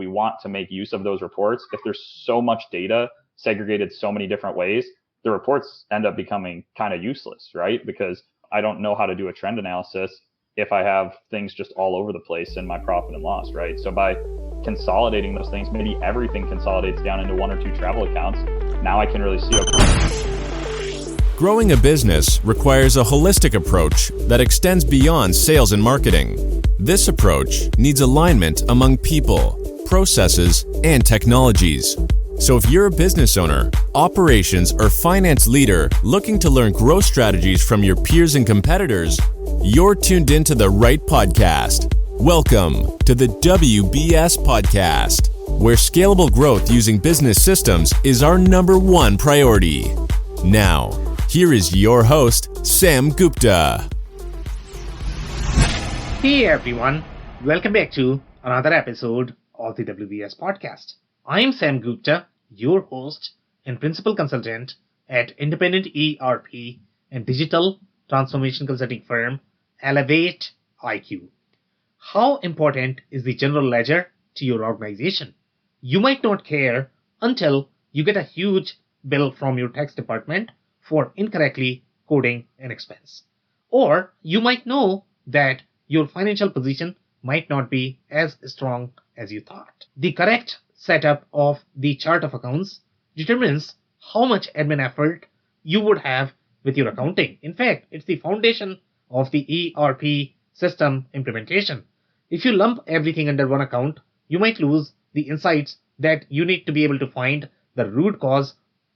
we want to make use of those reports, if there's so much data segregated so many different ways, the reports end up becoming kind of useless, right? Because I don't know how to do a trend analysis if I have things just all over the place in my profit and loss, right? So by consolidating those things, maybe everything consolidates down into one or two travel accounts. Now I can really see, okay. Growing a business requires a holistic approach that extends beyond sales and marketing. This approach needs alignment among people, processes, and technologies. So if you're a business owner, operations, or finance leader looking to learn growth strategies from your peers and competitors, you're tuned into the right podcast. Welcome to the WBS Podcast, where scalable growth using business systems is our number one priority. Now, here is your host, Sam Gupta. Hey everyone, welcome back to another episode of the WBS Podcast. I am Sam Gupta, your host and principal consultant at independent ERP and digital transformation consulting firm Elevate IQ. How important is the general ledger to your organization? You might not care until you get a huge bill from your tax department for incorrectly coding an expense. Or you might know that your financial position might not be as strong as you thought. The correct setup of the chart of accounts determines how much admin effort you would have with your accounting. In fact, it's the foundation of the ERP system implementation. If you lump everything under one account, you might lose the insights that you need to be able to find the root cause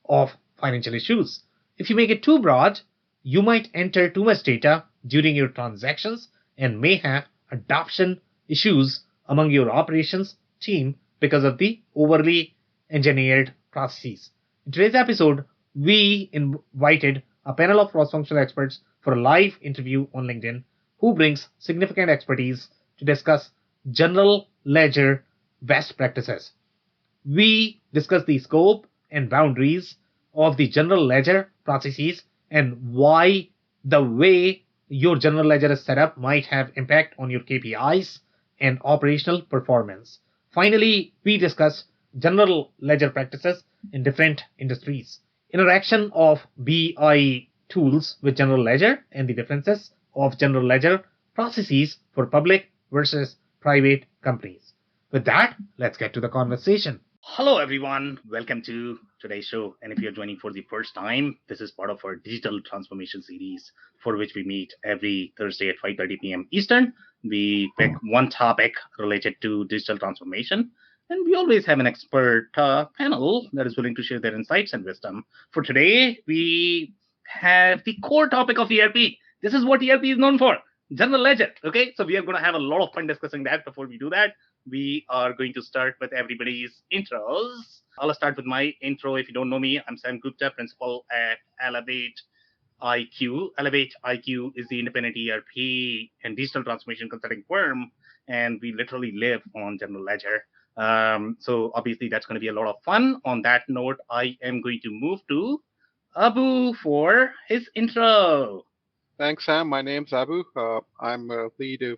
of financial issues. If you make it too broad, you might enter too much data during your transactions and may have adoption issues among your operations team because of the overly engineered processes. In today's episode, we invited a panel of cross-functional experts for a live interview on LinkedIn who brings significant expertise to discuss general ledger best practices. We discuss the scope and boundaries of the general ledger processes and why the way your general ledger is set up might have impact on your KPIs and operational performance. Finally, we discuss general ledger practices in different industries, interaction of BI tools with general ledger, and the differences of general ledger processes for public versus private companies. With that, let's get to the conversation. Hello everyone, welcome to today's show. And if you're joining for the first time, this is part of our digital transformation series for which we meet every Thursday at 5:30 p.m. Eastern. We pick one topic related to digital transformation, and we always have an expert panel that is willing to share their insights and wisdom. For today, we have the core topic of ERP. This is what ERP is known for, general ledger. Okay, so we are going to have a lot of fun discussing that. Before we do that, we are going to start with everybody's intros. I'll start with my intro. If you don't know me, I'm Sam Gupta, principal at Elevate IQ. Elevate IQ is the independent ERP and digital transformation consulting firm, and we literally live on general ledger. So obviously that's going to be a lot of fun. On that note, I am going to move to Abu for his intro. Thanks, Sam. My name's Abu. I'm a lead.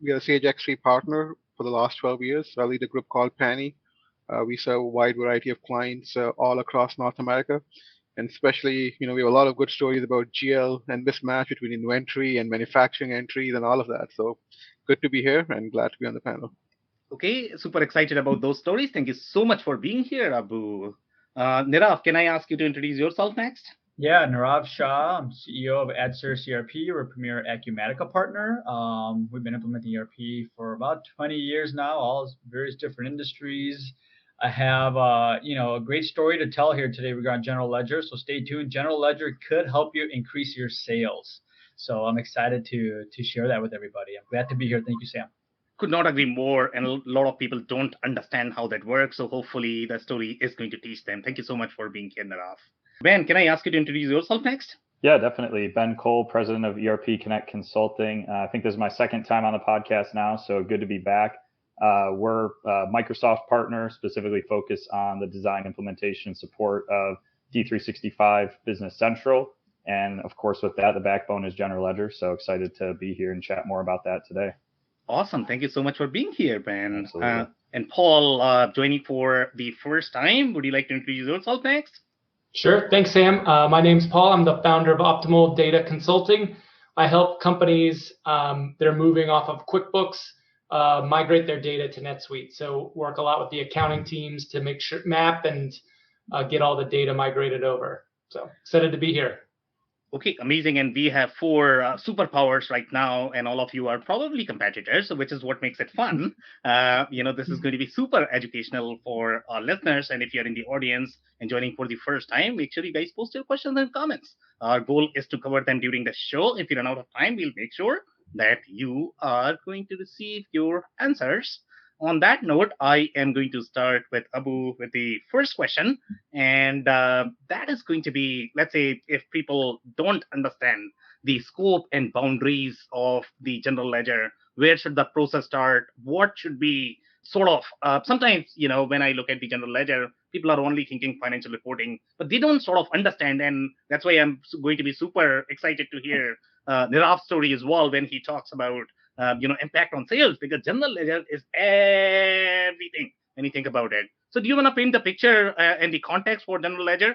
We are a Sage X3 partner for the last 12 years. I lead a group called Pane. We serve a wide variety of clients all across North America. And especially, we have a lot of good stories about GL and mismatch between inventory and manufacturing entries and all of that. So good to be here and glad to be on the panel. Okay, super excited about those stories. Thank you so much for being here, Abu. Nirav, can I ask you to introduce yourself next? Yeah, Nirav Shah. I'm CEO of AdService ERP. We're a premier Acumatica partner. We've been implementing ERP for about 20 years now, all various different industries. I have a great story to tell here today regarding General Ledger, so stay tuned. General Ledger could help you increase your sales. So I'm excited to share that with everybody. I'm glad to be here. Thank you, Sam. Could not agree more, and a lot of people don't understand how that works, so hopefully the story is going to teach them. Thank you so much for being here, Nirav. Ben, can I ask you to introduce yourself next? Yeah, definitely. Ben Cole, president of ERP Connect Consulting. I think this is my second time on the podcast now, so good to be back. We're a Microsoft partner, specifically focused on the design, implementation, support of D365 Business Central. And of course, with that, the backbone is General Ledger. So excited to be here and chat more about that today. Awesome. Thank you so much for being here, Ben. and Paul joining for the first time. Would you like to introduce yourself next? Sure. Thanks, Sam. My name's Paul. I'm the founder of Optimal Data Consulting. I help companies that are moving off of QuickBooks migrate their data to NetSuite. So work a lot with the accounting teams to make sure map and get all the data migrated over. So excited to be here. Okay, amazing. And we have four superpowers right now, and all of you are probably competitors, which is what makes it fun. This is going to be super educational for our listeners. And if you're in the audience and joining for the first time, make sure you guys post your questions and comments. Our goal is to cover them during the show. If you run out of time, we'll make sure that you are going to receive your answers. On that note, I am going to start with Abu with the first question. And that is going to be, let's say, if people don't understand the scope and boundaries of the general ledger, where should the process start? What should be sort of, sometimes, when I look at the general ledger, people are only thinking financial reporting, but they don't sort of understand. And that's why I'm going to be super excited to hear Nirav's story as well when he talks about impact on sales, because general ledger is everything when you think about it. So do you want to paint the picture and the context for general ledger,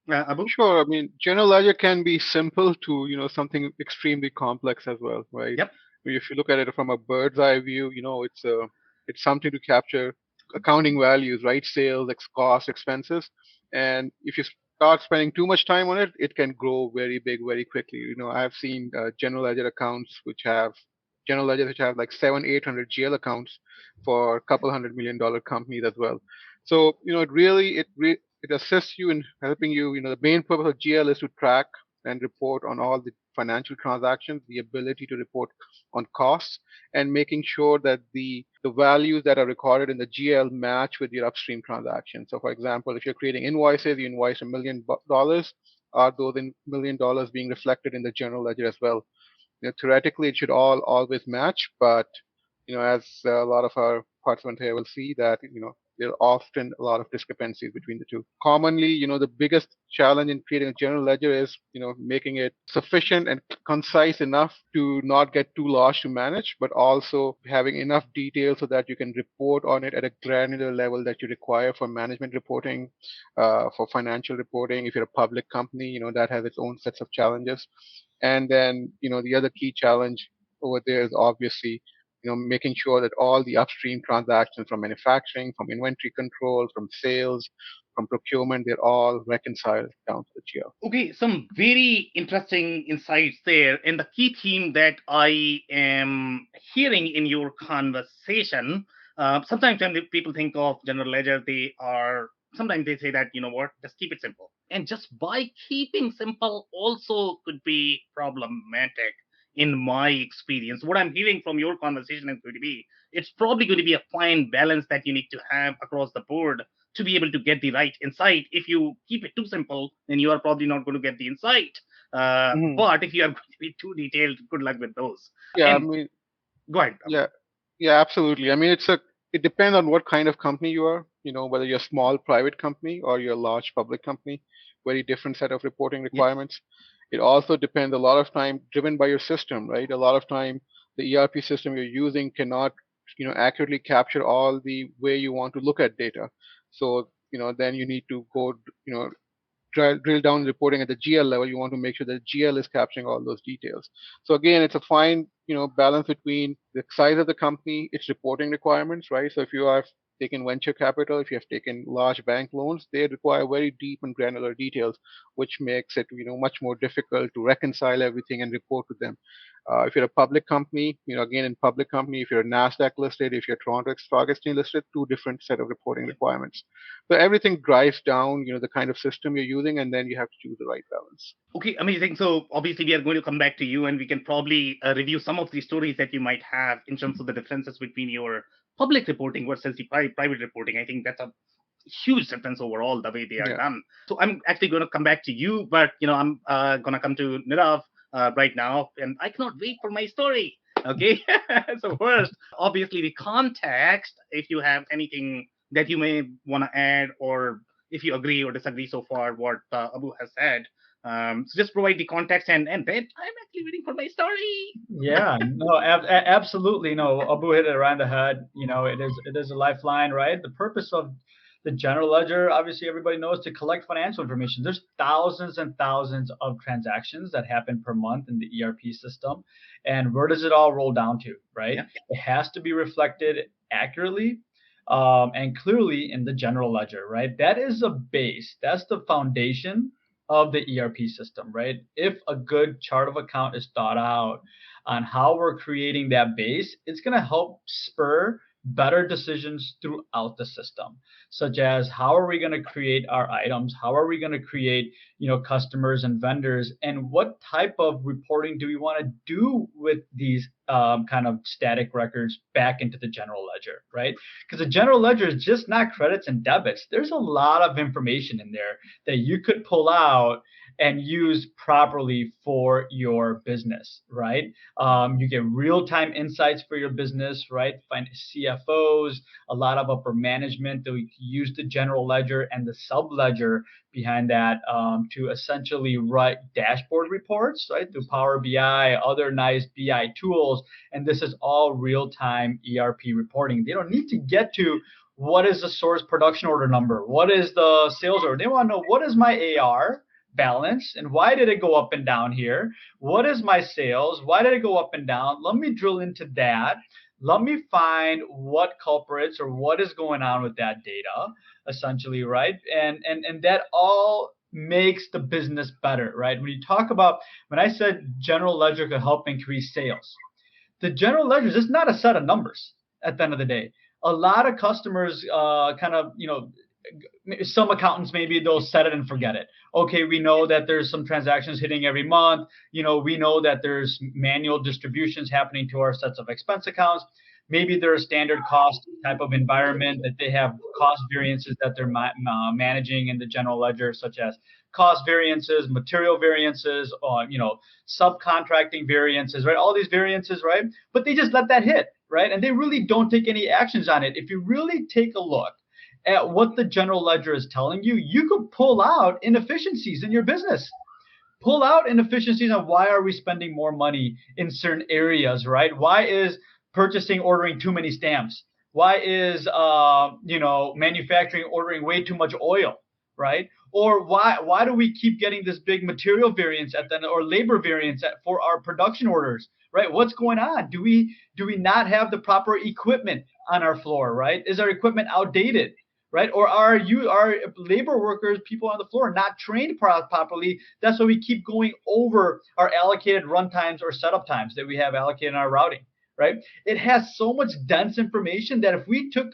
Abu? Sure. I mean, general ledger can be simple to something extremely complex as well, right? Yep. If you look at it from a bird's eye view, it's something to capture accounting values, right? Sales, cost, expenses, and if you start spending too much time on it, it can grow very big very quickly. I've seen general ledger accounts which have like 700-800 GL accounts for a couple $100 million companies as well. So it assists you in helping you. The main purpose of GL is to track and report on all the financial transactions, the ability to report on costs, and making sure that the values that are recorded in the GL match with your upstream transactions. So, for example, if you're creating invoices, you invoice $1 million, are those $1 million being reflected in the general ledger as well? Theoretically, it should always match, but as a lot of our participants here will see that there are often a lot of discrepancies between the two. Commonly, the biggest challenge in creating a general ledger is making it sufficient and concise enough to not get too large to manage, but also having enough detail so that you can report on it at a granular level that you require for management reporting, for financial reporting. If you're a public company, that has its own sets of challenges. And then, the other key challenge over there is obviously, making sure that all the upstream transactions from manufacturing, from inventory control, from sales, from procurement, they're all reconciled down to the GL. Okay, some very interesting insights there. And the key theme that I am hearing in your conversation, sometimes when people think of general ledger, sometimes they say that, just keep it simple. And just by keeping simple also could be problematic in my experience. What I'm hearing from your conversation is going to be, it's probably going to be a fine balance that you need to have across the board to be able to get the right insight. If you keep it too simple, then you are probably not going to get the insight. But if you are going to be too detailed, good luck with those. Yeah, Go ahead. Yeah, absolutely. I mean, it depends on what kind of company you are, whether you're a small private company or you're a large public company, very different set of reporting requirements. It also depends a lot of time driven by your system, right? A lot of time the ERP system you're using cannot, accurately capture all the way you want to look at data. So, then you need to go, drill down reporting at the GL level. You want to make sure that GL is capturing all those details. So again, it's a fine, balance between the size of the company, its reporting requirements, right? So if you have taken venture capital, if you have taken large bank loans, they require very deep and granular details, which makes it, much more difficult to reconcile everything and report to them. If you're a public company, again, in public company, if you're NASDAQ listed, if you're Toronto Stock Exchange listed, two different set of reporting requirements. So everything drives down, the kind of system you're using, and then you have to choose the right balance. Okay, amazing. So obviously we are going to come back to you, and we can probably review some of the stories that you might have in terms of the differences between your public reporting versus the private reporting. I think that's a huge difference overall, the way they are done. So I'm actually going to come back to you, but I'm going to come to Nirav right now, and I cannot wait for my story. Okay, so first, obviously the context, if you have anything that you may want to add, or if you agree or disagree so far what Abu has said. So just provide the context, and then I'm actually waiting for my story. Yeah, no, absolutely. No, Abu hit it around the head. It is a lifeline, right? The purpose of the general ledger, obviously, everybody knows, to collect financial information. There's thousands and thousands of transactions that happen per month in the ERP system, and where does it all roll down to, right? Yeah. It has to be reflected accurately, and clearly in the general ledger, right? That is a base. That's the foundation of the ERP system, right? If a good chart of account is thought out on how we're creating that base, it's going to help spur better decisions throughout the system, such as how are we going to create our items? How are we going to create, customers and vendors? And what type of reporting do we want to do with these kind of static records back into the general ledger, right? Because the general ledger is just not credits and debits. There's a lot of information in there that you could pull out and use properly for your business, right? You get real-time insights for your business, right? Find CFOs, a lot of upper management that we use the general ledger and the sub-ledger behind that to essentially write dashboard reports, right? Through Power BI, other nice BI tools, and this is all real-time ERP reporting. They don't need to get to what is the source production order number, what is the sales order. They want to know, what is my AR balance and why did it go up and down here? What is my sales? Why did it go up and down? Let me drill into that. Let me find what culprits or what is going on with that data, essentially, right? And that all makes the business better, right? When I said general ledger could help increase sales, the general ledger is just not a set of numbers at the end of the day. A lot of customers some accountants, maybe they'll set it and forget it. Okay, we know that there's some transactions hitting every month. We know that there's manual distributions happening to our sets of expense accounts. Maybe they're a standard cost type of environment that they have cost variances that they're managing in the general ledger, such as cost variances, material variances, subcontracting variances, right? All these variances, right? But they just let that hit, right? And they really don't take any actions on it. If you really take a look at what the general ledger is telling you, you could pull out inefficiencies in your business. Pull out inefficiencies on why are we spending more money in certain areas, right? Why is purchasing ordering too many stamps? Why is manufacturing ordering way too much oil, right? Or why do we keep getting this big material variance or labor variance for our production orders, right? What's going on? Do we not have the proper equipment on our floor, right? Is our equipment outdated? Right? Or are labor workers, people on the floor, not trained properly? That's why we keep going over our allocated run times or setup times that we have allocated in our routing, right? It has so much dense information that if we took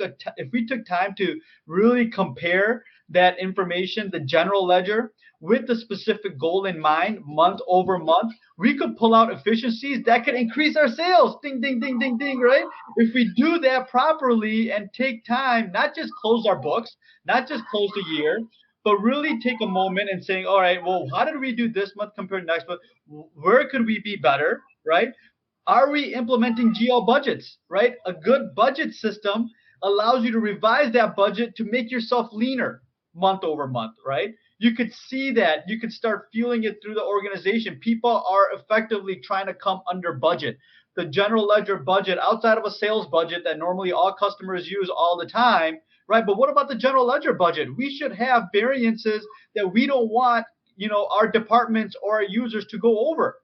time to really compare that information, the general ledger, with the specific goal in mind, month over month, we could pull out efficiencies that could increase our sales. Ding, ding, ding, ding, ding, right? If we do that properly and take time, not just close our books, not just close the year, but really take a moment and saying, all right, well, how did we do this month compared to next month? Where could we be better, right? Are we implementing GL budgets, right? A good budget system allows you to revise that budget to make yourself leaner month over month, right? You could see that. You could start feeling it through the organization. People are effectively trying to come under budget. The general ledger budget, outside of a sales budget that normally all customers use all the time, right? But what about the general ledger budget? We should have variances that we don't want, our departments or our users to go over.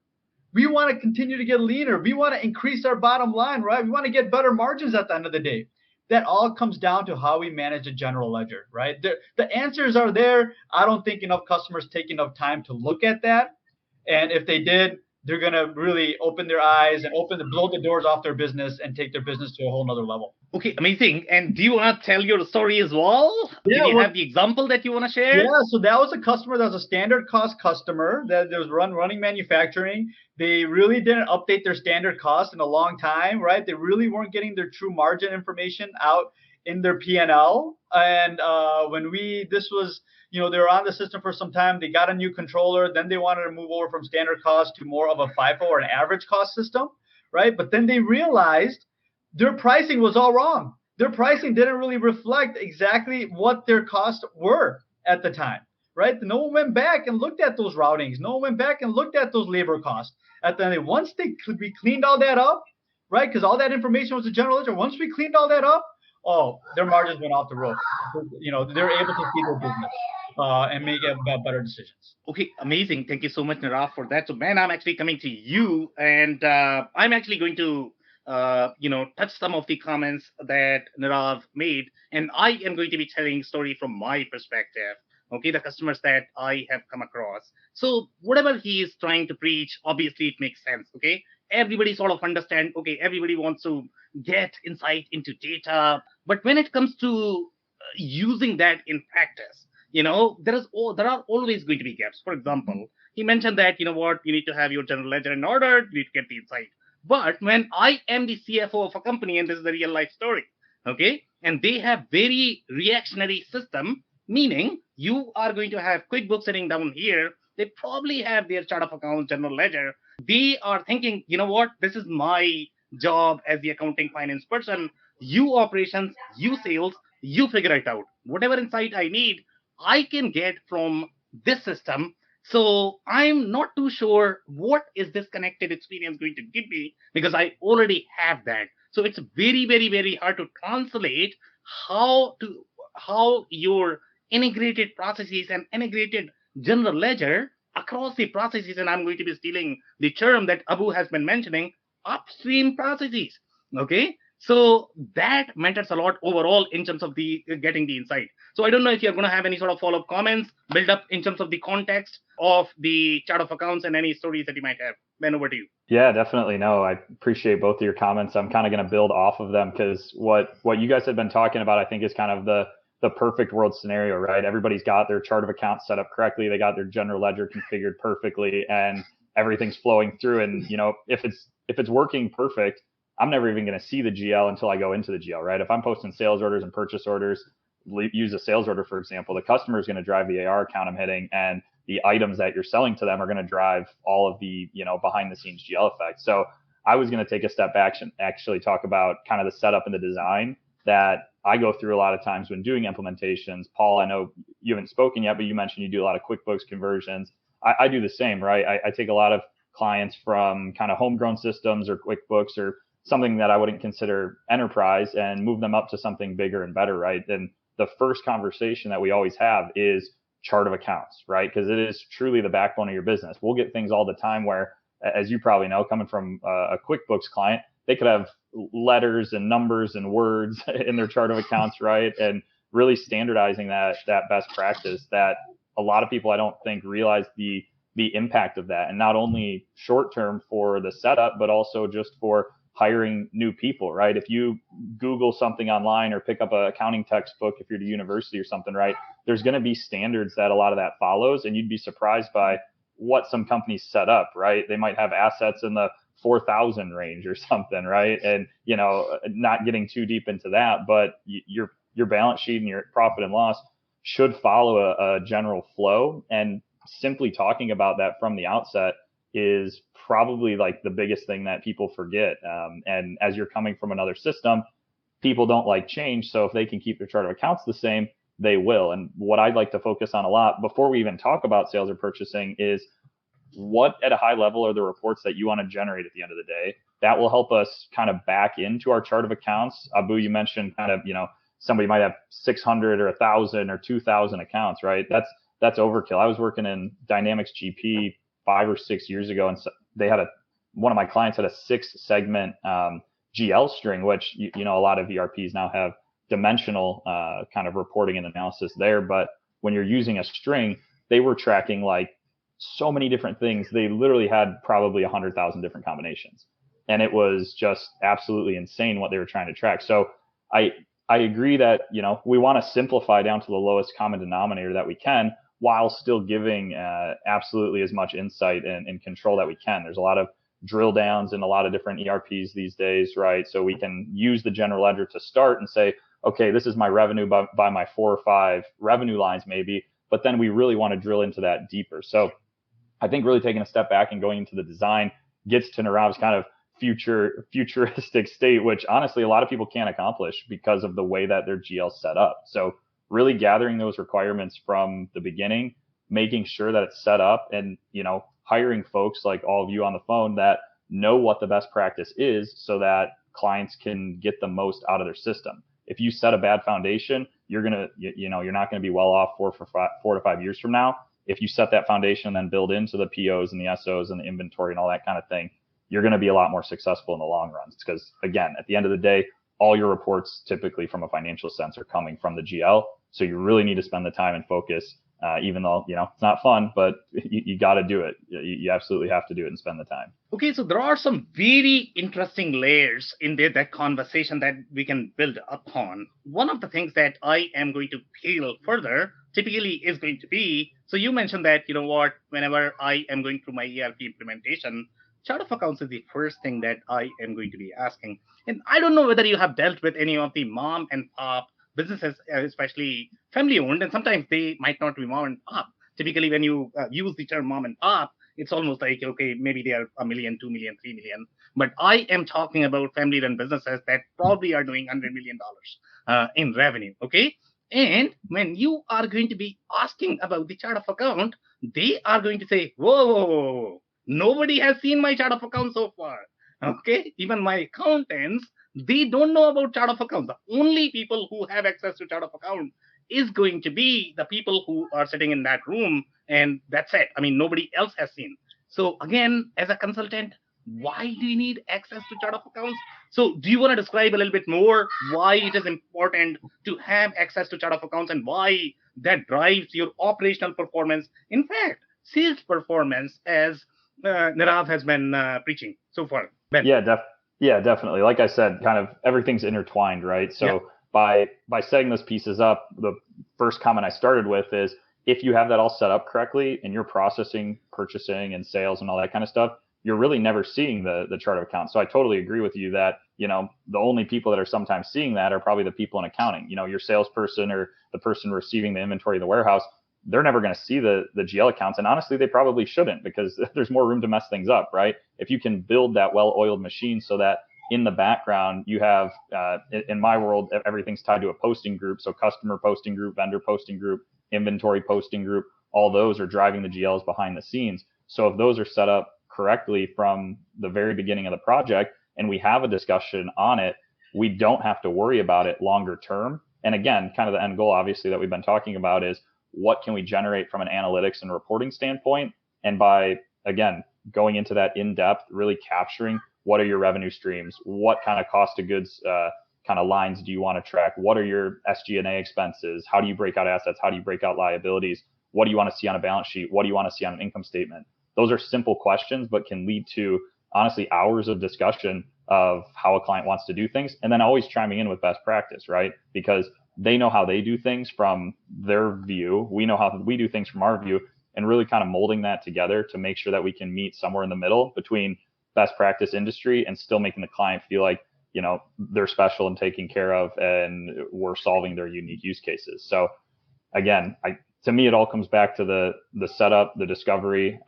We want to continue to get leaner. We want to increase our bottom line, right? We want to get better margins at the end of the day. That all comes down to how we manage a general ledger, right? The answers are there. I don't think enough customers take enough time to look at that. And if they did, they're going to really open their eyes and blow the doors off their business and take their business to a whole nother level. Okay, amazing. And do you want to tell your story as well? Yeah, do you have the example that you want to share? Yeah, so that was a customer that was a standard cost customer that was running manufacturing. They really didn't update their standard cost in a long time, right? They really weren't getting their true margin information out in their P&L. And this was, they were on the system for some time. They got a new controller. Then they wanted to move over from standard cost to more of a FIFO or an average cost system, right? But then they realized their pricing was all wrong. Their pricing didn't really reflect exactly what their costs were at the time, right? No one went back and looked at those routings. No one went back and looked at those labor costs. At the end, once we cleaned all that up, right? Because all that information was a general ledger. Once we cleaned all that up, oh, their margins went off the roof. They're able to feed their business and make better decisions. Okay, amazing. Thank you so much, Nirav, for that. So, Ben, I'm actually coming to you, and I'm actually going to, touch some of the comments that Nirav made, and I am going to be telling a story from my perspective. Okay, the customers that I have come across. So, whatever he is trying to preach, obviously it makes sense. Okay, everybody sort of understand. Okay, everybody wants to get insight into data, but when it comes to using that in practice, there are always going to be gaps. For example, he mentioned that, you need to have your general ledger in order, you need to get the insight. But when I am the CFO of a company, and this is a real life story, okay, and they have very reactionary system, meaning you are going to have QuickBooks sitting down here, they probably have their chart of accounts, general ledger. They are thinking, this is my job as the accounting finance person. You operations, you sales, you figure it out. Whatever insight I need, I can get from this system. So I'm not too sure what is this connected experience going to give me, because I already have that. So it's very, very, very hard to translate how your integrated processes and integrated general ledger across the processes. And I'm going to be stealing the term that Abu has been mentioning, upstream processes. Okay. So that matters a lot overall in terms of the getting the insight. So I don't know if you're going to have any sort of follow-up comments, build up in terms of the context of the chart of accounts and any stories that you might have. Ben, over to you. Yeah, definitely. No, I appreciate both of your comments. I'm kind of going to build off of them, because what you guys have been talking about, I think, is kind of the perfect world scenario, right? Everybody's got their chart of accounts set up correctly. They got their general ledger configured perfectly, and everything's flowing through. And, if it's working perfect, I'm never even going to see the GL until I go into the GL, right? If I'm posting sales orders and purchase orders, use a sales order, for example, the customer is going to drive the AR account I'm hitting, and the items that you're selling to them are going to drive all of the, behind the scenes GL effect. So I was going to take a step back and actually talk about kind of the setup and the design that I go through a lot of times when doing implementations. Paul, I know you haven't spoken yet, but you mentioned you do a lot of QuickBooks conversions. I do the same, right? I take a lot of clients from kind of homegrown systems or QuickBooks or something that I wouldn't consider enterprise and move them up to something bigger and better, right? And the first conversation that we always have is chart of accounts, right? Because it is truly the backbone of your business. We'll get things all the time where, as you probably know, coming from a QuickBooks client, they could have letters and numbers and words in their chart of accounts, right? And really standardizing that best practice that a lot of people, I don't think, realize the impact of that. And not only short term for the setup, but also just for hiring new people, right? If you Google something online or pick up an accounting textbook, if you're to university or something, right, there's going to be standards that a lot of that follows, and you'd be surprised by what some companies set up, right? They might have assets in the 4,000 range or something, right? And, not getting too deep into that, but your balance sheet and your profit and loss should follow a general flow. And simply talking about that from the outset is probably like the biggest thing that people forget. And as you're coming from another system, people don't like change. So if they can keep their chart of accounts the same, they will. And what I'd like to focus on a lot before we even talk about sales or purchasing is what at a high level are the reports that you want to generate at the end of the day. That will help us kind of back into our chart of accounts. Abu, you mentioned kind of, somebody might have 600 or 1,000 or 2,000 accounts, right? That's overkill. I was working in Dynamics GP 5 or 6 years ago, and they had one of my clients had a 6-segment GL string, which a lot of ERPs now have dimensional kind of reporting and analysis there. But when you're using a string, they were tracking like so many different things. They literally had probably 100,000 different combinations, and it was just absolutely insane what they were trying to track. So I agree that we want to simplify down to the lowest common denominator that we can, while still giving absolutely as much insight and control that we can. There's a lot of drill downs in a lot of different ERPs these days, right? So we can use the general ledger to start and say, okay, this is my revenue by my 4 or 5 revenue lines maybe, but then we really want to drill into that deeper. So I think really taking a step back and going into the design gets to Nirav's kind of futuristic state, which honestly a lot of people can't accomplish because of the way that their GL set up. So really gathering those requirements from the beginning, making sure that it's set up and, hiring folks like all of you on the phone that know what the best practice is so that clients can get the most out of their system. If you set a bad foundation, you're not going to be well off 4 to 5 years from now. If you set that foundation and then build into the POs and the SOs and the inventory and all that kind of thing, you're going to be a lot more successful in the long run. Because again, at the end of the day, all your reports typically from a financial sense are coming from the GL. So you really need to spend the time and focus, even though, it's not fun, but you got to do it. You absolutely have to do it and spend the time. Okay, so there are some very interesting layers in there, that conversation that we can build upon. One of the things that I am going to peel further typically is going to be, so you mentioned that, whenever I am going through my ERP implementation, chart of accounts is the first thing that I am going to be asking. And I don't know whether you have dealt with any of the mom and pop businesses, especially family owned, and sometimes they might not be mom and pop. Typically, when you use the term mom and pop, it's almost like, okay, maybe they are 1 million, 2 million, 3 million. But I am talking about family run businesses that probably are doing $100 million in revenue. Okay. And when you are going to be asking about the chart of account, they are going to say, whoa, nobody has seen my chart of account so far. Okay. Even my accountants, they don't know about chart of account. The only people who have access to chart of account is going to be the people who are sitting in that room. And that's it. I mean, nobody else has seen. So again, as a consultant, why do you need access to chart of accounts? So do you want to describe a little bit more why it is important to have access to chart of accounts and why that drives your operational performance? In fact, sales performance, as Nirav has been preaching so far. Ben. Yeah, definitely. Like I said, kind of everything's intertwined, right? So by setting those pieces up, the first comment I started with is, if you have that all set up correctly and you're processing, purchasing, and sales and all that kind of stuff, you're really never seeing the chart of accounts. So I totally agree with you that, the only people that are sometimes seeing that are probably the people in accounting. Your salesperson or the person receiving the inventory in the warehouse, they're never going to see the GL accounts. And honestly, they probably shouldn't, because there's more room to mess things up, right? If you can build that well-oiled machine so that in the background you have, in my world, everything's tied to a posting group. So customer posting group, vendor posting group, inventory posting group, all those are driving the GLs behind the scenes. So if those are set up correctly from the very beginning of the project and we have a discussion on it, we don't have to worry about it longer term. And again, kind of the end goal, obviously, that we've been talking about is, what can we generate from an analytics and reporting standpoint? And by, again, going into that in depth, really capturing what are your revenue streams, what kind of cost of goods kind of lines do you want to track? What are your SG&A expenses? How do you break out assets? How do you break out liabilities? What do you want to see on a balance sheet? What do you want to see on an income statement? Those are simple questions, but can lead to, honestly, hours of discussion of how a client wants to do things. And then always chiming in with best practice, right? Because they know how they do things from their view. We know how we do things from our view, and really kind of molding that together to make sure that we can meet somewhere in the middle between best practice industry and still making the client feel like, they're special and taken care of and we're solving their unique use cases. So again, to me, it all comes back to the setup, the discovery.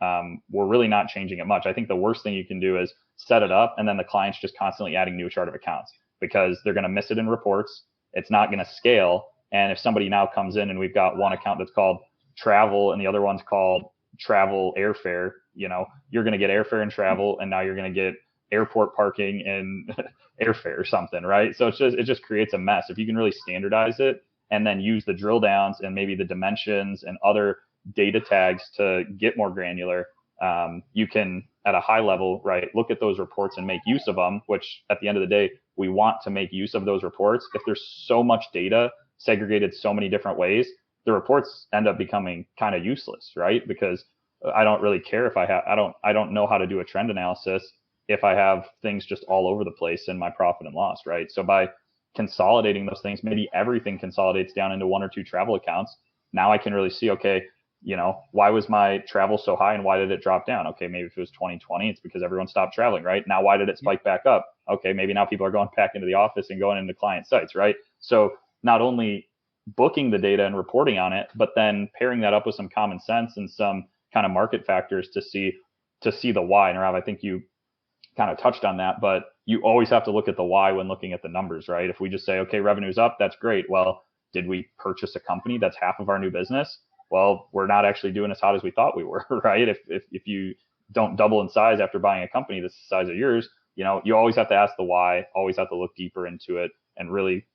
We're really not changing it much. I think the worst thing you can do is set it up and then the client's just constantly adding new chart of accounts, because they're going to miss it in reports. It's not going to scale. And if somebody now comes in and we've got one account that's called travel and the other one's called travel airfare, you're going to get airfare and travel, and now you're going to get airport parking and airfare or something, right? So it just creates a mess. If you can really standardize it and then use the drill downs and maybe the dimensions and other data tags to get more granular, you can, at a high level, right, look at those reports and make use of them, which at the end of the day, we want to make use of those reports. If there's so much data segregated so many different ways, the reports end up becoming kind of useless, right? Because I don't really care if I don't know how to do a trend analysis if I have things just all over the place in my profit and loss, right? So by consolidating those things, maybe everything consolidates down into one or two travel accounts. Now I can really see, okay, why was my travel so high and why did it drop down? Okay, maybe if it was 2020, it's because everyone stopped traveling, right? Now, why did it spike back up? Okay, maybe now people are going back into the office and going into client sites, right? So not only booking the data and reporting on it, but then pairing that up with some common sense and some kind of market factors to see the why. And Rob, I think you kind of touched on that, but you always have to look at the why when looking at the numbers, right? If we just say, okay, revenue's up, that's great. Well, did we purchase a company that's half of our new business? well, we're not actually doing as hot as we thought we were, right? If you don't double in size after buying a company that's the size of yours, you always have to ask the why, always have to look deeper into it, and really,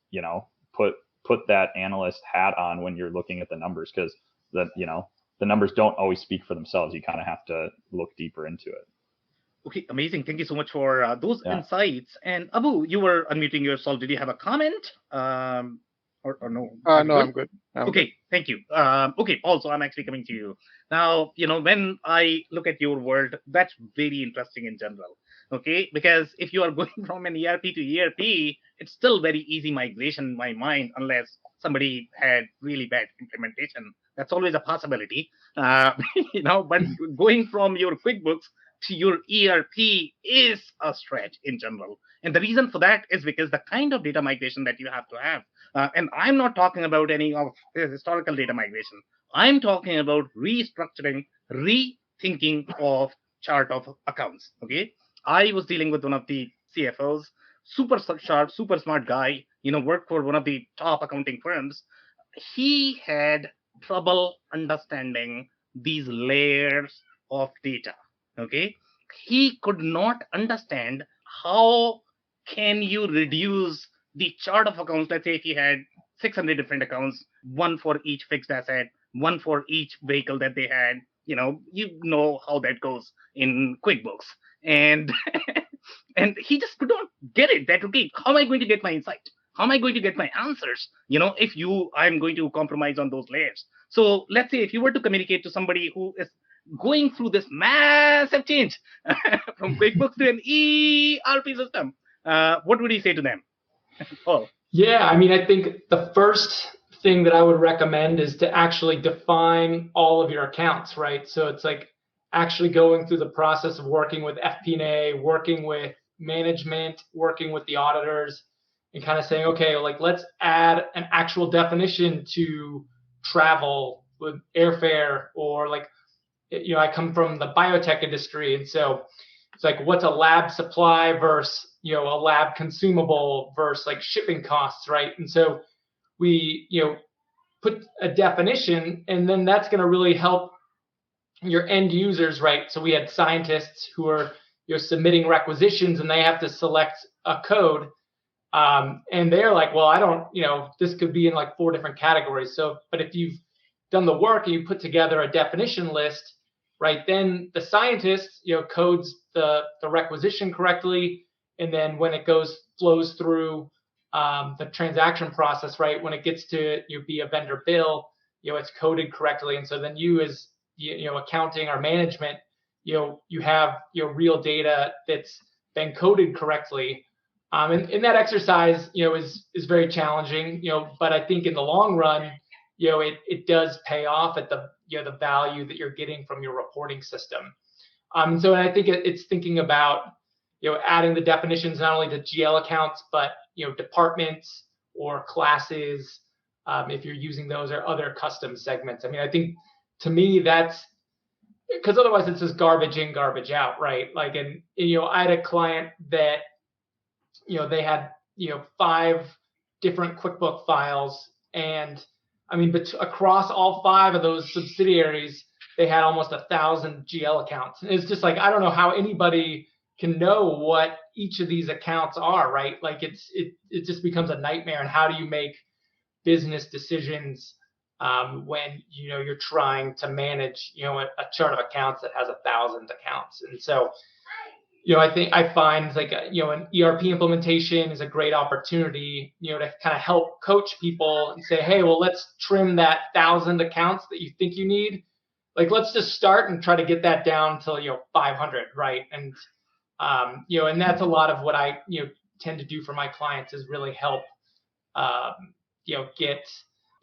put that analyst hat on when you're looking at the numbers, because the numbers don't always speak for themselves. You kind of have to look deeper into it. Okay, amazing. Thank you so much for those insights. And Abu, you were unmuting yourself. Did you have a comment? Or no? No, I'm good. Okay, thank you. Okay, Paul, so I'm actually coming to you. Now, when I look at your world, that's very interesting in general. Okay, because if you are going from an ERP to ERP, it's still very easy migration in my mind, unless somebody had really bad implementation. That's always a possibility. But going from your QuickBooks to your ERP is a stretch in general. And the reason for that is because the kind of data migration that you have to have. And I'm not talking about any of historical data migration. I'm talking about restructuring, rethinking of chart of accounts. Okay. I was dealing with one of the CFOs, super sharp, super smart guy, worked for one of the top accounting firms. He had trouble understanding these layers of data. Okay. He could not understand how can you reduce the chart of accounts. Let's say if he had 600 different accounts, one for each fixed asset, one for each vehicle that they had. You know how that goes in QuickBooks. And and he just could not get it. That, okay, how am I going to get my insight? How am I going to get my answers? If I'm going to compromise on those layers. So let's say if you were to communicate to somebody who is going through this massive change from QuickBooks to an ERP system, what would you say to them? Oh. Yeah, I think the first thing that I would recommend is to actually define all of your accounts, right? So it's like actually going through the process of working with FP&A, working with management, working with the auditors, and kind of saying, okay, like let's add an actual definition to travel with airfare, or like, I come from the biotech industry, and so it's like, what's a lab supply versus, a lab consumable versus like shipping costs, right? And so we, put a definition, and then that's going to really help your end users, right? So we had scientists who are, submitting requisitions, and they have to select a code. And they're like, well, I don't, this could be in like 4 different categories. So, but if you've done the work and you put together a definition list, right, then the scientist, codes the requisition correctly. And then when it flows through the transaction process, right, when it gets to be a vendor bill, it's coded correctly. And so then you as, accounting or management, you have real data that's been coded correctly. And that exercise, is very challenging, but I think in the long run, it does pay off at the value that you're getting from your reporting system. So I think it's thinking about, adding the definitions not only to GL accounts, but, departments or classes, if you're using those, or other custom segments. I think to me, that's because otherwise it's just garbage in, garbage out, right? Like, and, I had a client that, they had, 5 different QuickBook files. And across all 5 of those subsidiaries, they had almost 1,000 GL accounts. And it's just like, I don't know how anybody can know what each of these accounts are, right? Like it just becomes a nightmare. And how do you make business decisions when, you're trying to manage, a chart of accounts that has 1,000 accounts? And so, I find like, an ERP implementation is a great opportunity, to kind of help coach people and say, hey, well, let's trim that 1,000 accounts that you think you need. Like, let's just start and try to get that down to, 500, right? And, and that's a lot of what I, tend to do for my clients, is really help, get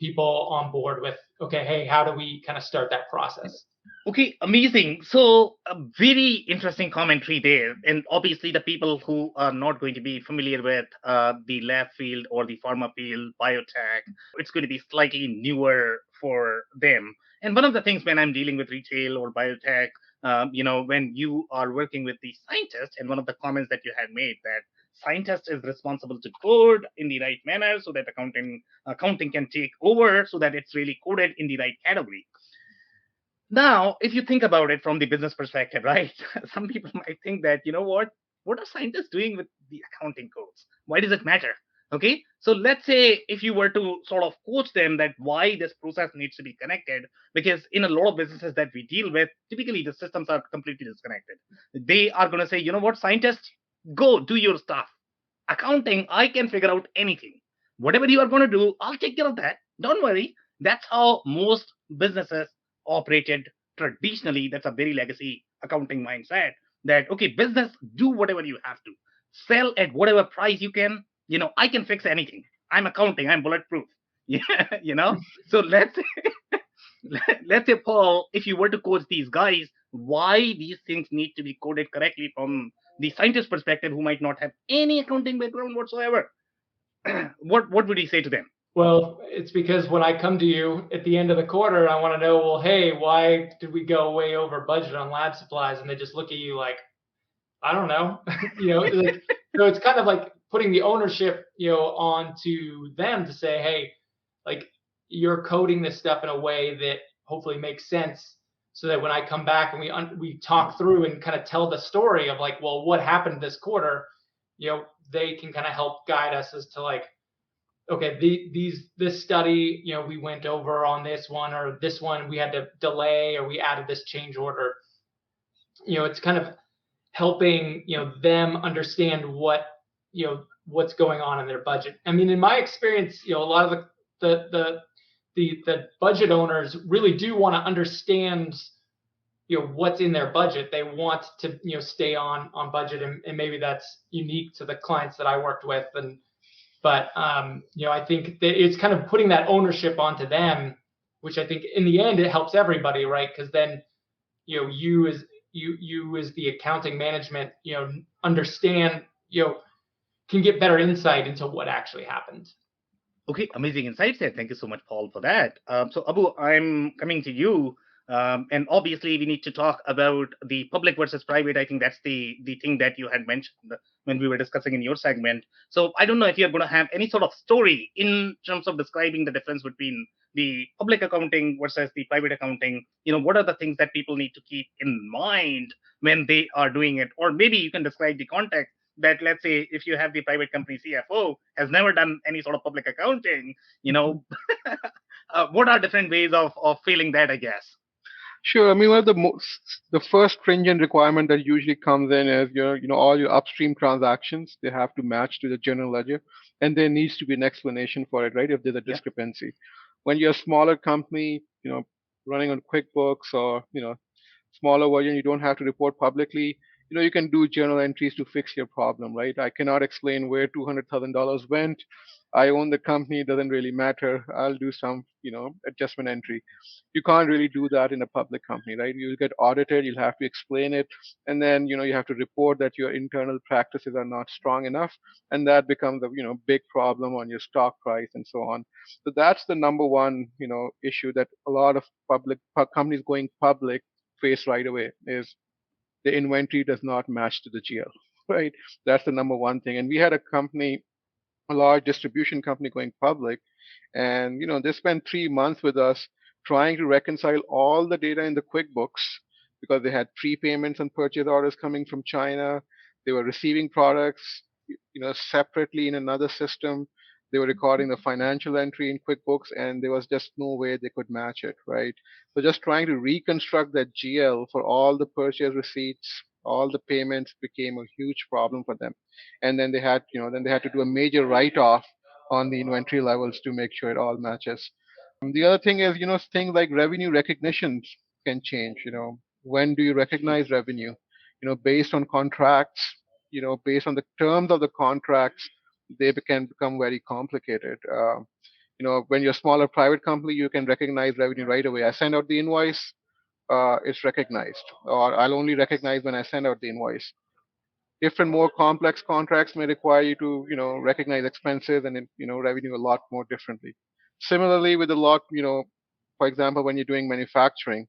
people on board with, okay, hey, how do we kind of start that process? Okay, amazing. So a very interesting commentary there. And obviously the people who are not going to be familiar with the lab field or the pharma field, biotech, it's going to be slightly newer for them. And one of the things when I'm dealing with retail or biotech, when you are working with the scientist, and one of the comments that you had made, that scientist is responsible to code in the right manner so that accounting can take over so that it's really coded in the right category. Now, if you think about it from the business perspective, right? Some people might think that, what are scientists doing with the accounting codes? Why does it matter? Okay, so let's say if you were to sort of coach them that why this process needs to be connected, because in a lot of businesses that we deal with, typically the systems are completely disconnected. They are going to say, you know what, scientists, go do your stuff. Accounting, I can figure out anything. Whatever you are going to do, I'll take care of that. Don't worry. That's how most businesses operated traditionally. That's a very legacy accounting mindset that, okay, business, do whatever you have to, sell at whatever price you can. I can fix anything. I'm accounting, I'm bulletproof. Yeah, so let's say, Paul, if you were to coach these guys, why these things need to be coded correctly from the scientist perspective, who might not have any accounting background whatsoever, what would you say to them? Well, it's because when I come to you at the end of the quarter, I want to know, well, hey, why did we go way over budget on lab supplies? And they just look at you like, I don't know. So it's kind of like putting the ownership, onto them to say, hey, like, you're coding this stuff in a way that hopefully makes sense, so that when I come back and we talk through and kind of tell the story of like, well, what happened this quarter, they can kind of help guide us as to like, okay, this study, we went over on this one, or this one we had to delay, or we added this change order. It's kind of helping them understand what's going on in their budget. I mean, in my experience, a lot of the budget owners really do want to understand what's in their budget. They want to stay on budget, and maybe that's unique to the clients that I worked with. But I think that it's kind of putting that ownership onto them, which I think in the end it helps everybody, right? Because then you as the accounting management understand, can get better insight into what actually happened. Okay, amazing insights there. Thank you so much, Paul, for that. So, Abu, I'm coming to you. And obviously, we need to talk about the public versus private. I think that's the thing that you had mentioned when we were discussing in your segment. So, I don't know if you're going to have any sort of story in terms of describing the difference between the public accounting versus the private accounting. What are the things that people need to keep in mind when they are doing it? Or maybe you can describe the context that, let's say, if you have the private company CFO has never done any sort of public accounting, what are different ways of feeling that, I guess? Sure. I mean, one of the first stringent requirement that usually comes in is all your upstream transactions, they have to match to the general ledger, and there needs to be an explanation for it, right? If there's a discrepancy. Yeah. When you're a smaller company, running on QuickBooks or smaller version, you don't have to report publicly. You can do journal entries to fix your problem, right? I cannot explain where $200,000 went. I own the company, it doesn't really matter. I'll do some, adjustment entry. You can't really do that in a public company, right? You'll get audited, you'll have to explain it, and then, you have to report that your internal practices are not strong enough, and that becomes a, big problem on your stock price and so on. So that's the number one, issue that a lot of companies going public face right away is the inventory does not match to the GL, right? That's the number one thing. And we had a large distribution company going public, and they spent 3 months with us trying to reconcile all the data in the QuickBooks because they had prepayments and purchase orders coming from China. They were receiving products, separately in another system. They were recording the financial entry in QuickBooks, and there was just no way they could match it, right? So just trying to reconstruct that GL for all the purchase receipts, all the payments became a huge problem for them. And then they had to do a major write-off on the inventory levels to make sure it all matches. The other thing is, things like revenue recognitions can change. When do you recognize revenue? Based on contracts, based on the terms of the contracts, they can become very complicated. When you're a smaller private company, you can recognize revenue right away. I send out the invoice, it's recognized, or I'll only recognize when I send out the invoice. Different, more complex contracts may require you to, recognize expenses and, revenue a lot more differently. Similarly, with a lot, for example, when you're doing manufacturing,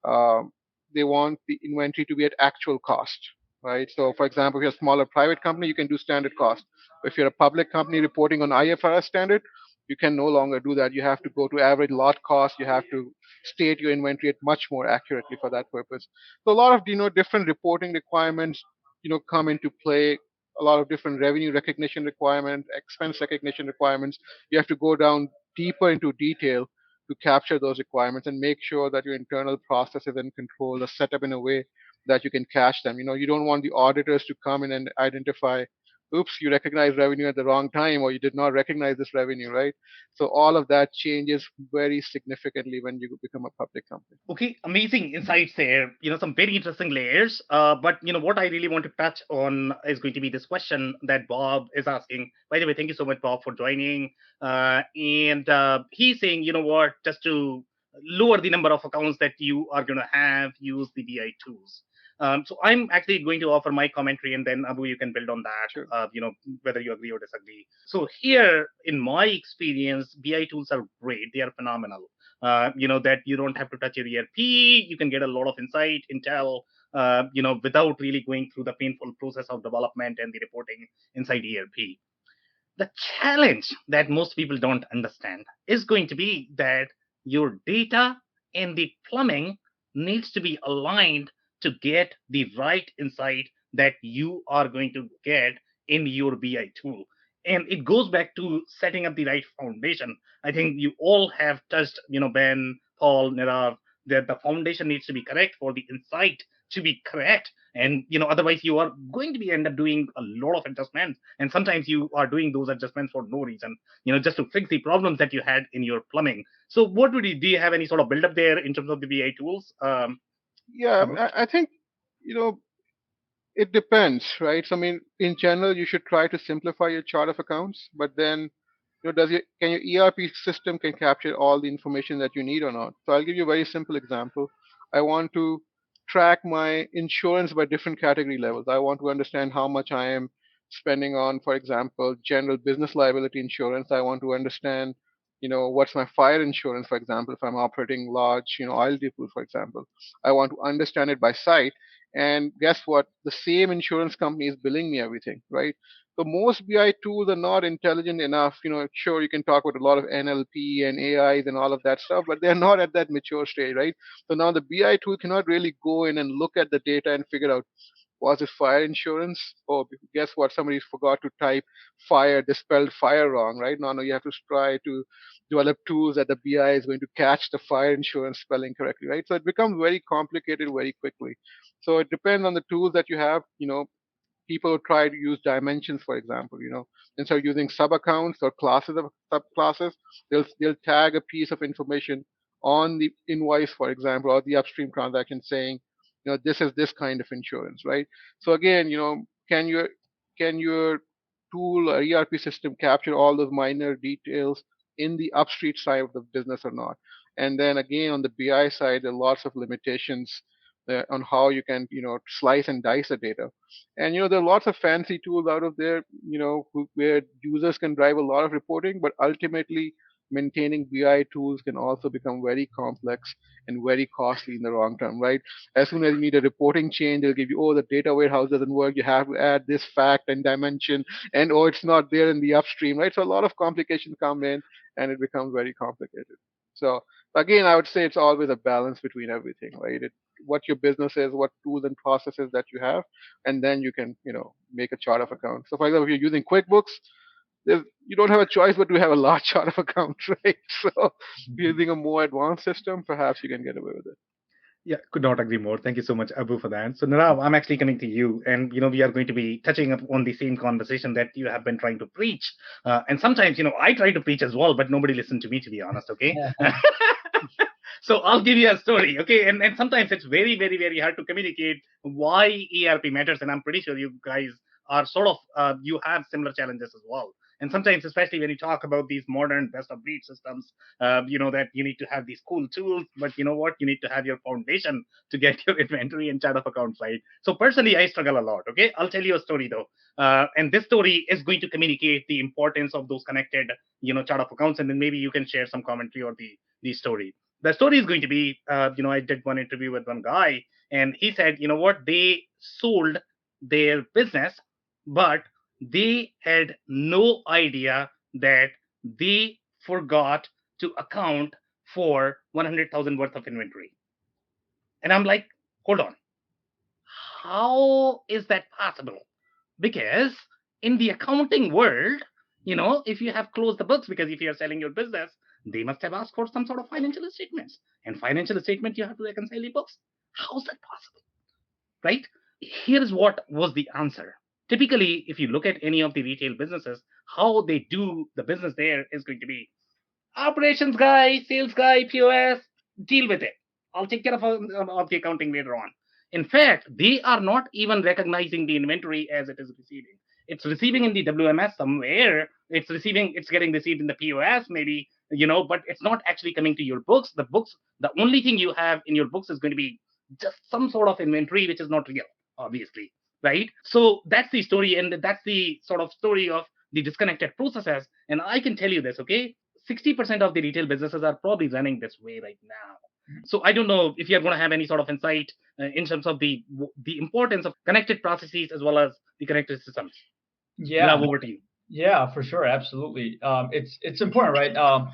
they want the inventory to be at actual cost, right? So, for example, if you're a smaller private company, you can do standard cost. If you're a public company reporting on IFRS standard, you can no longer do that. You have to go to average lot cost. You have to state your inventory at much more accurately for that purpose. So a lot of different reporting requirements come into play. A lot of different revenue recognition requirements, expense recognition requirements. You have to go down deeper into detail to capture those requirements and make sure that your internal processes and controls are set up in a way that you can catch them. You don't want the auditors to come in and identify, oops, you recognized revenue at the wrong time, or you did not recognize this revenue, right? So all of that changes very significantly when you become a public company. Okay, amazing insights there. Some very interesting layers. But what I really want to touch on is going to be this question that Bob is asking. By the way, thank you so much, Bob, for joining. And he's saying, just to lower the number of accounts that you are going to have, use the BI tools. So I'm actually going to offer my commentary, and then Abu, you can build on that. Sure. Whether you agree or disagree. So here, in my experience, BI tools are great. They are phenomenal. That you don't have to touch your ERP. You can get a lot of insight, intel, without really going through the painful process of development and the reporting inside ERP. The challenge that most people don't understand is going to be that your data and the plumbing needs to be aligned to get the right insight that you are going to get in your BI tool. And it goes back to setting up the right foundation. I think you all have touched, Ben, Paul, Nirav, that the foundation needs to be correct for the insight to be correct. And otherwise you are going to be end up doing a lot of adjustments, and sometimes you are doing those adjustments for no reason, just to fix the problems that you had in your plumbing. So what do you have any sort of build up there in terms of the BI tools? Yeah, Abu? I think you know it depends, right? So I mean, in general, you should try to simplify your chart of accounts, but then can your ERP system can capture all the information that you need or not? So I'll give you a very simple example. I want to track my insurance by different category levels. I want to understand how much I am spending on, for example, general business liability insurance. I want to understand, what's my fire insurance, for example, if I'm operating large, oil depots, for example. I want to understand it by site. And guess what? The same insurance company is billing me everything, right? So most BI tools are not intelligent enough. Sure, you can talk about a lot of NLP and AIs and all of that stuff, but they're not at that mature stage, right? So now the BI tool cannot really go in and look at the data and figure out, was it fire insurance? Oh, guess what? Somebody forgot to type fire. They spelled fire wrong, right? No, you have to try to develop tools that the BI is going to catch the fire insurance spelling correctly, right? So it becomes very complicated very quickly. So it depends on the tools that you have. People try to use dimensions, for example. Instead of using sub accounts or classes of subclasses, they'll tag a piece of information on the invoice, for example, or the upstream transaction saying, this is this kind of insurance, right? So again, can your tool or ERP system capture all those minor details in the upstream side of the business or not? And then again, on the BI side, there are lots of limitations on how you can, slice and dice the data. And there are lots of fancy tools out of there, where users can drive a lot of reporting, but ultimately maintaining BI tools can also become very complex and very costly in the long term, right? As soon as you need a reporting change, they'll give you, oh, the data warehouse doesn't work. You have to add this fact and dimension, and oh, it's not there in the upstream, right? So a lot of complications come in, and it becomes very complicated. So again, I would say it's always a balance between everything, right? What your business is, what tools and processes that you have, and then you can, make a chart of accounts. So for example, if you're using QuickBooks, you don't have a choice but to have a large chart of accounts, right? So using a more advanced system, perhaps you can get away with it. Yeah, could not agree more. Thank you so much, Abu, for that. So, Nirav, I'm actually coming to you, and we are going to be touching up on the same conversation that you have been trying to preach. And sometimes, I try to preach as well, but nobody listened to me, to be honest. Okay. So I'll give you a story, okay? And sometimes it's very, very, very hard to communicate why ERP matters, and I'm pretty sure you guys are sort of you have similar challenges as well. And sometimes, especially when you talk about these modern best of breed systems, that you need to have these cool tools, but you know what? You need to have your foundation to get your inventory and chart of accounts right. So personally, I struggle a lot. Okay, I'll tell you a story though, and this story is going to communicate the importance of those connected, chart of accounts, and then maybe you can share some commentary or the story. The story is going to be, I did one interview with one guy, and he said, they sold their business, but they had no idea that they forgot to account for 100,000 worth of inventory. And I'm like, hold on, how is that possible? Because in the accounting world, if you have closed the books, because if you're selling your business, they must have asked for some sort of financial statements. And financial statement, you have to reconcile the books. How is that possible? Right? Here's what was the answer. Typically, if you look at any of the retail businesses, how they do the business there is going to be operations guy, sales guy, POS, deal with it. I'll take care of the accounting later on. In fact, they are not even recognizing the inventory as it is receiving. It's receiving in the WMS somewhere. It's getting received in the POS maybe, but it's not actually coming to your books. The only thing you have in your books is going to be just some sort of inventory, which is not real, obviously, right? So that's the story, and that's the sort of story of the disconnected processes. And I can tell you this, okay? 60% of the retail businesses are probably running this way right now. So I don't know if you're going to have any sort of insight in terms of the importance of connected processes as well as the connected systems. Yeah, Over to you. Yeah, for sure, absolutely. It's important, right?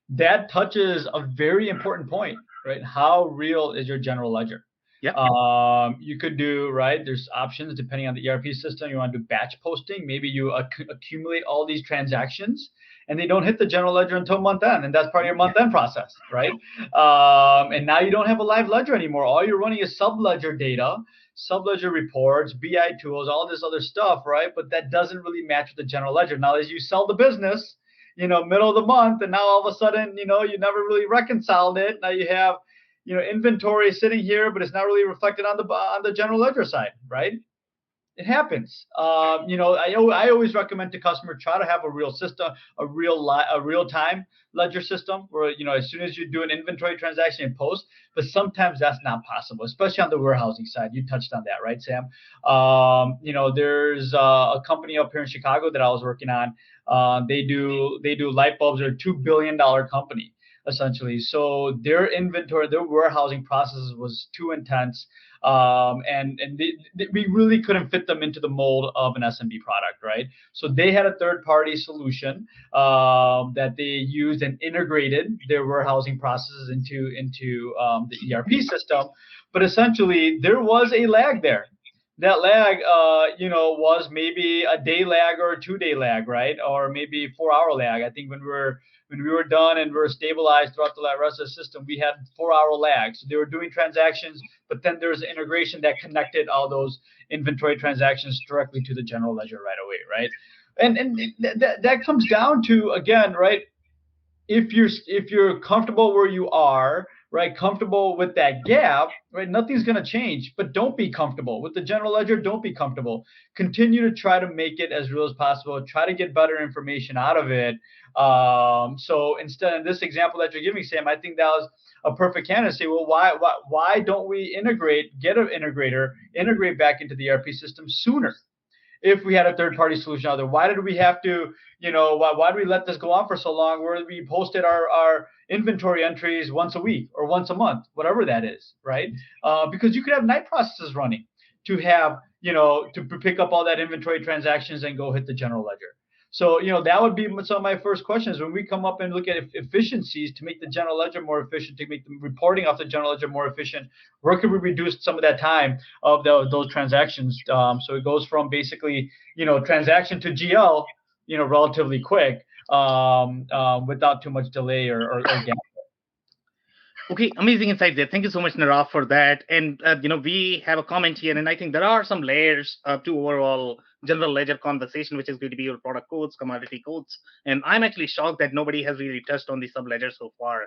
That touches a very important point, right? How real is your general ledger? Yeah. You could do, right? There's options depending on the ERP system. You want to do batch posting. Maybe you accumulate all these transactions and they don't hit the general ledger until month end. And that's part of your month end process, right? And now you don't have a live ledger anymore. All you're running is sub ledger data, sub ledger reports, BI tools, all this other stuff, right? But that doesn't really match with the general ledger. Now, as you sell the business, middle of the month, and now all of a sudden, you never really reconciled it. Now you have inventory sitting here, but it's not really reflected on the general ledger side, right? It happens. I always recommend to customers try to have a real system, a real time ledger system where as soon as you do an inventory transaction in post, but sometimes that's not possible, especially on the warehousing side. You touched on that, right, Sam? There's a company up here in Chicago that I was working on. They do light bulbs. They're a $2 billion company, essentially. So their inventory, their warehousing processes was too intense. And we really couldn't fit them into the mold of an SMB product, right? So they had a third-party solution that they used and integrated their warehousing processes into the ERP system. But essentially, there was a lag there. That lag, was maybe a day lag or a 2-day lag, right? Or maybe 4-hour lag. I think when we were done and we were stabilized throughout the rest of the system, we had 4-hour lags. So they were doing transactions, but then there's an integration that connected all those inventory transactions directly to the general ledger right away, right? And that comes down to, again, right? If you're comfortable where you are, right, comfortable with that gap, right, nothing's going to change. But don't be comfortable with the general ledger. Don't be comfortable. Continue to try to make it as real as possible. Try to get better information out of it. So instead of this example that you're giving, Sam, I think that was a perfect candidate to say, well, why don't we get an integrator, integrate back into the ERP system sooner? If we had a third-party solution out there, why did we have to, why do we let this go on for so long where we posted our inventory entries once a week or once a month, whatever that is, right? Because you could have night processes running to have, to pick up all that inventory transactions and go hit the general ledger. So, that would be some of my first questions when we come up and look at efficiencies to make the general ledger more efficient, to make the reporting off the general ledger more efficient. Where could we reduce some of that time of those transactions? So it goes from basically, transaction to GL, relatively quick, without too much delay or gap. Okay, amazing insight there. Thank you so much, Narav, for that. And we have a comment here, and I think there are some layers to overall general ledger conversation, which is going to be your product codes, commodity codes. And I'm actually shocked that nobody has really touched on the sub ledger so far.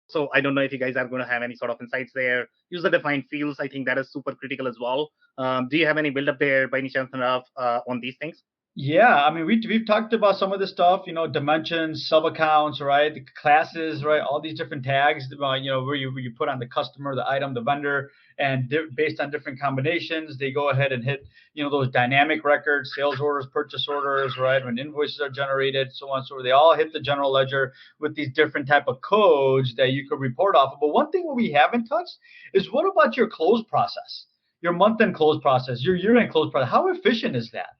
So I don't know if you guys are going to have any sort of insights there. User defined fields, I think that is super critical as well. Do you have any build up there by any chance, Narav, on these things? Yeah, I mean, we've talked about some of this stuff, dimensions, sub accounts, right? The classes, right? All these different tags, where you put on the customer, the item, the vendor, and based on different combinations, they go ahead and hit, those dynamic records, sales orders, purchase orders, right? When invoices are generated, so on, so they all hit the general ledger with these different type of codes that you could report off of. But one thing we haven't touched is what about your close process? your month-end close process, your year-end close process. How efficient is that,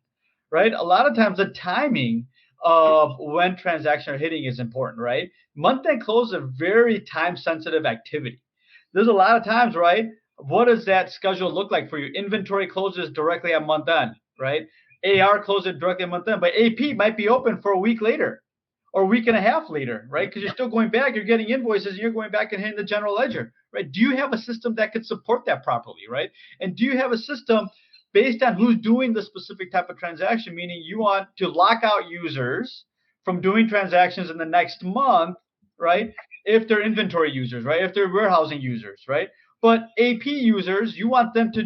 right? A lot of times the timing of when transactions are hitting is important, right? Month-end close is a very time-sensitive activity. There's a lot of times, right? What does that schedule look like for you? Inventory closes directly at month end, right? AR closes directly at month end, but AP might be open for a week later or a week and a half later, right? Because you're still going back, you're getting invoices, and you're going back and hitting the general ledger, right? Do you have a system that could support that properly, right? And do you have a system based on who's doing the specific type of transaction, meaning you want to lock out users from doing transactions in the next month, right? If they're inventory users, right? If they're warehousing users, right? But AP users, you want them to,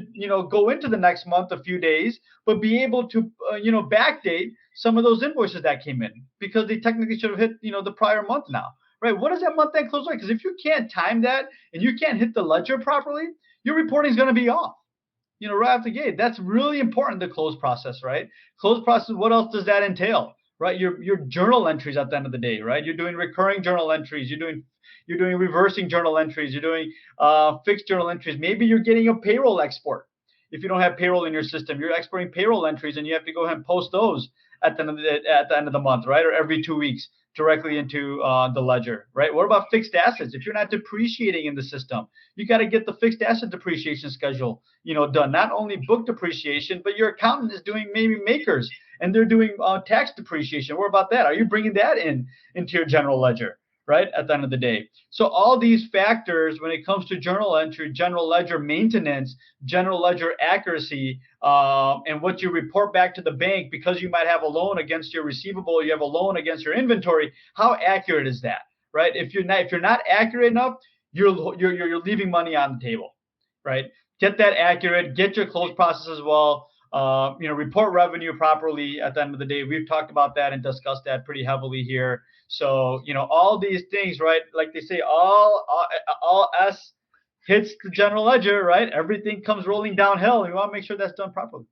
go into the next month a few days, but be able to, backdate some of those invoices that came in because they technically should have hit, the prior month now, right? What does that month end close like? Because if you can't time that and you can't hit the ledger properly, your reporting is going to be off, right out the gate. That's really important, the close process, right? Close process, what else does that entail? Right, your journal entries at the end of the day, right? You're doing recurring journal entries. You're doing reversing journal entries. You're doing fixed journal entries. Maybe you're getting a payroll export. If you don't have payroll in your system, you're exporting payroll entries, and you have to go ahead and post those at the end of the month, right, or every 2 weeks directly into the ledger, right? What about fixed assets? If you're not depreciating in the system, you got to get the fixed asset depreciation schedule, done. Not only book depreciation, but your accountant is doing maybe makers, and they're doing tax depreciation. What about that? Are you bringing that into your general ledger, right, at the end of the day? So all these factors, when it comes to journal entry, general ledger maintenance, general ledger accuracy, and what you report back to the bank, because you might have a loan against your receivable, you have a loan against your inventory. How accurate is that, right? If you're not accurate enough, you're leaving money on the table, right? Get that accurate. Get your close process as well. Report revenue properly at the end of the day. We've talked about that and discussed that pretty heavily here. So, all these things, right? Like they say, all S hits the general ledger, right? Everything comes rolling downhill. And we want to make sure that's done properly.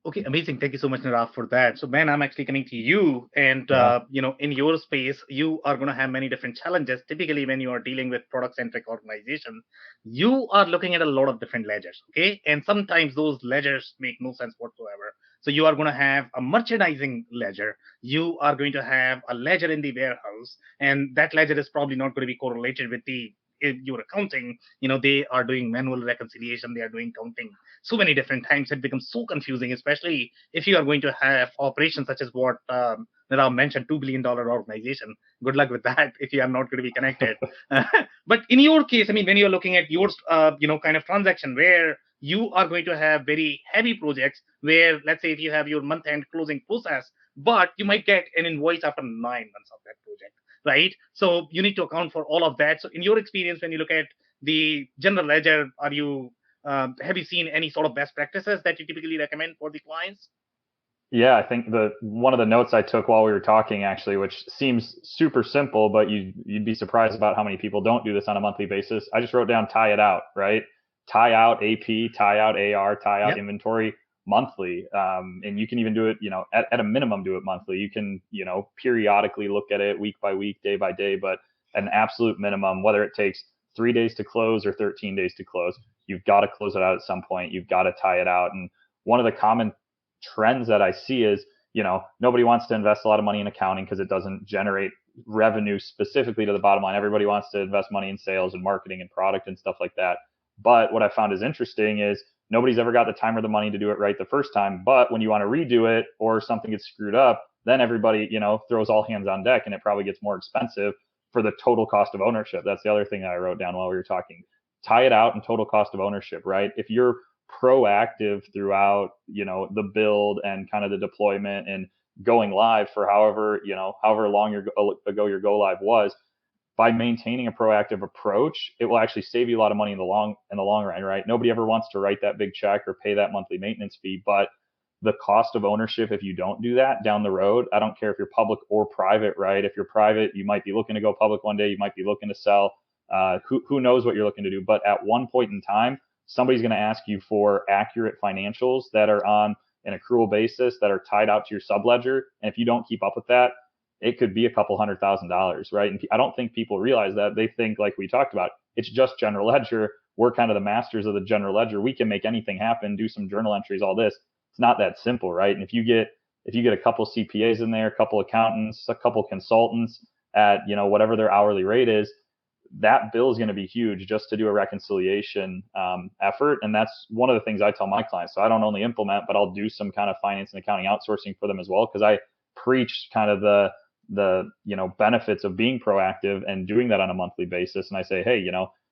Okay, amazing. Thank you so much, Nirav, for that. So, Ben, I'm actually coming to you. And, in your space, you are going to have many different challenges. Typically, when you are dealing with product-centric organization, you are looking at a lot of different ledgers, okay? And sometimes those ledgers make no sense whatsoever. So you are going to have a merchandising ledger. You are going to have a ledger in the warehouse. And that ledger is probably not going to be correlated with your accounting. They are doing manual reconciliation. They are doing counting so many different times. It becomes so confusing, especially if you are going to have operations such as what Nirav mentioned, $2 billion organization. Good luck with that if you are not going to be connected. But in your case, when you're looking at your, kind of transaction where you are going to have very heavy projects where, let's say, if you have your month-end closing process, but you might get an invoice after 9 months of that project, right? So you need to account for all of that. So in your experience, when you look at the general ledger, have you seen any sort of best practices that you typically recommend for the clients? Yeah, I think one of the notes I took while we were talking, actually, which seems super simple, but you'd be surprised about how many people don't do this on a monthly basis. I just wrote down tie it out, right? Tie out AP, tie out AR, tie out inventory monthly. And you can even do it, at a minimum, do it monthly. You can, periodically look at it week by week, day by day, but an absolute minimum, whether it takes 3 days to close or 13 days to close, you've got to close it out at some point. You've got to tie it out. And one of the common trends that I see is, nobody wants to invest a lot of money in accounting because it doesn't generate revenue specifically to the bottom line. Everybody wants to invest money in sales and marketing and product and stuff like that. But what I found is interesting is nobody's ever got the time or the money to do it right the first time. But when you want to redo it or something gets screwed up, then everybody, throws all hands on deck, and it probably gets more expensive for the total cost of ownership. That's the other thing that I wrote down while we were talking. Tie it out and total cost of ownership, right? If you're proactive throughout, the build and kind of the deployment and going live for however long ago your go live was, by maintaining a proactive approach, it will actually save you a lot of money in the long run, right? Nobody ever wants to write that big check or pay that monthly maintenance fee, but the cost of ownership, if you don't do that down the road, I don't care if you're public or private, right? If you're private, you might be looking to go public one day, you might be looking to sell. Who knows what you're looking to do? But at one point in time, somebody's going to ask you for accurate financials that are on an accrual basis, that are tied out to your subledger. And if you don't keep up with that, it could be a couple $100,000, right? And I don't think people realize that. They think, like we talked about, it's just general ledger. we're kind of the masters of the general ledger. We can make anything happen, do some journal entries, all this. It's not that simple, right? And if you get a couple CPAs in there, a couple accountants, a couple consultants at, whatever their hourly rate is, that bill is going to be huge just to do a reconciliation effort. And that's one of the things I tell my clients. So I don't only implement, but I'll do some kind of finance and accounting outsourcing for them as well, because I preach kind of the benefits of being proactive and doing that on a monthly basis. And I say, hey,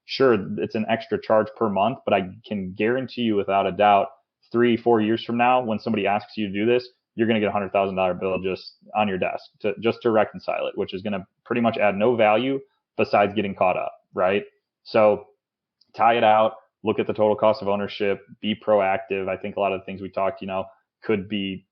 sure, it's an extra charge per month, but I can guarantee you without a doubt 3-4 years from now, when somebody asks you to do this, you're going to get a $100,000 bill just on your desk to reconcile it, which is going to pretty much add no value besides getting caught up, right? So tie it out, look at the total cost of ownership, be proactive. I think a lot of the things we talked, could be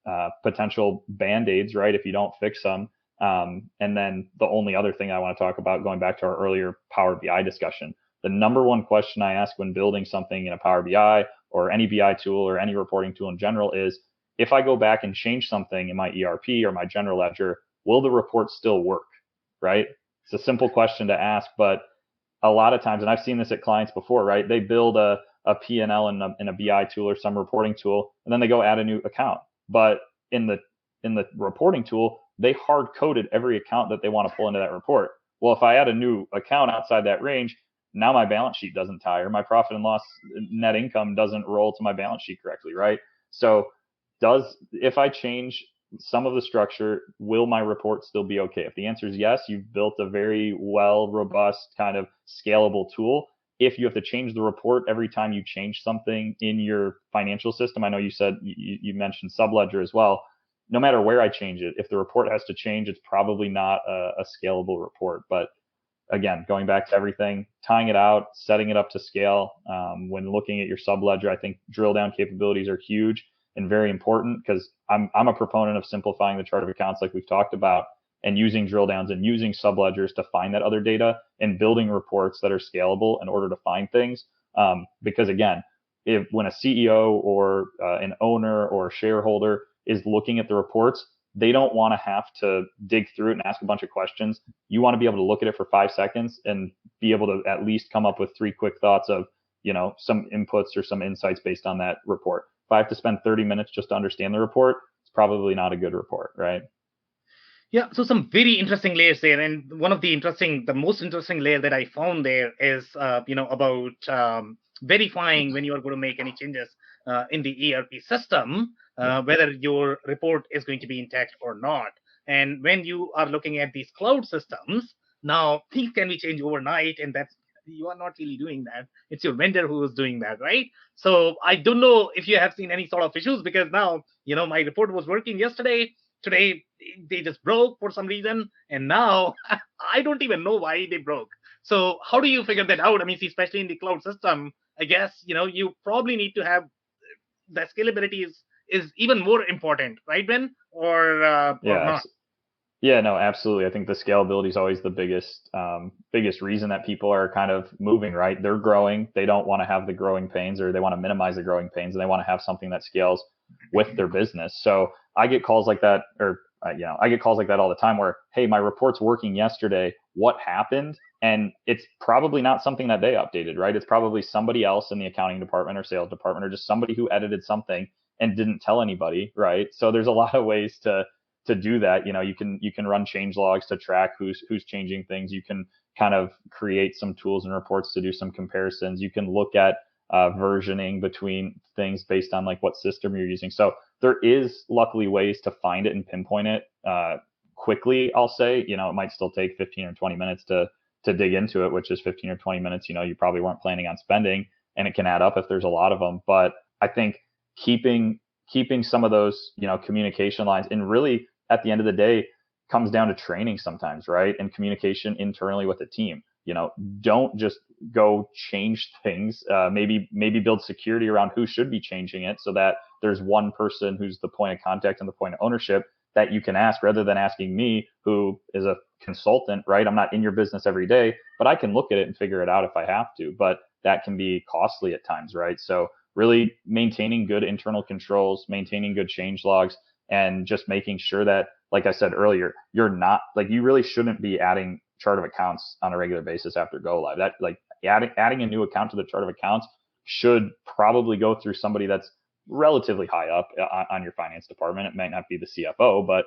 potential band-aids, right, if you don't fix them. And then the only other thing I want to talk about, going back to our earlier Power BI discussion, the number one question I ask when building something in a Power BI or any BI tool or any reporting tool in general is, if I go back and change something in my ERP or my general ledger, will the report still work, right? It's a simple question to ask, but a lot of times, and I've seen this at clients before, right? They build a P&L in a BI tool or some reporting tool, and then they go add a new account. But in the reporting tool, they hard coded every account that they want to pull into that report. Well, if I add a new account outside that range, now my balance sheet doesn't tie, or my profit and loss net income doesn't roll to my balance sheet correctly, right? So if I change some of the structure, will my report still be okay? If the answer is yes, you've built a very well, robust, kind of scalable tool. If you have to change the report every time you change something in your financial system, I know you said you mentioned subledger as well. No matter where I change it, if the report has to change, it's probably not a scalable report. But again, going back to everything, tying it out, setting it up to scale. When looking at your subledger, I think drill down capabilities are huge and very important, because I'm a proponent of simplifying the chart of accounts like we've talked about, and using drill downs and using subledgers to find that other data and building reports that are scalable in order to find things. Because again, when a CEO or an owner or a shareholder is looking at the reports, they don't want to have to dig through it and ask a bunch of questions. You want to be able to look at it for 5 seconds and be able to at least come up with 3 quick thoughts of, some inputs or some insights based on that report. If I have to spend 30 minutes just to understand the report, it's probably not a good report, right? Yeah, so some very interesting layers there, and one of the most interesting layer that I found there is, about verifying when you are going to make any changes in the ERP system, whether your report is going to be intact or not. And when you are looking at these cloud systems, now things can be changed overnight, and you are not really doing that. It's your vendor who is doing that, right? So I don't know if you have seen any sort of issues, because now, my report was working yesterday. Today, they just broke for some reason. And now I don't even know why they broke. So how do you figure that out? I mean, especially in the cloud system, I guess, you probably need to have the scalability is even more important, right, Ben? Or not? Yeah, no, absolutely. I think the scalability is always the biggest reason that people are kind of moving, right? They're growing. They don't want to have the growing pains, or they want to minimize the growing pains, and they want to have something that scales with their business. So I get calls like that, or I get calls like that all the time where, hey, my report's working yesterday. What happened? And it's probably not something that they updated, right? It's probably somebody else in the accounting department or sales department, or just somebody who edited something and didn't tell anybody, right? So there's a lot of ways to do that. You can run change logs to track who's changing things. You can kind of create some tools and reports to do some comparisons. You can look at versioning between things based on like what system you're using. So there is luckily ways to find it and pinpoint it quickly. I'll say, it might still take 15 or 20 minutes to dig into it, which is 15 or 20 minutes, you probably weren't planning on spending, and it can add up if there's a lot of them. But I think keeping some of those, communication lines, and really at the end of the day comes down to training sometimes, right? And communication internally with the team. Don't just go change things. Maybe build security around who should be changing it, so that there's one person who's the point of contact and the point of ownership that you can ask, rather than asking me, who is a consultant, right? I'm not in your business every day, but I can look at it and figure it out if I have to. But that can be costly at times, right? So really maintaining good internal controls, maintaining good change logs, and just making sure that, like I said earlier, you're not, like, you really shouldn't be adding chart of accounts on a regular basis after go live. That like adding a new account to the chart of accounts should probably go through somebody that's relatively high up on your finance department. It might not be the CFO, but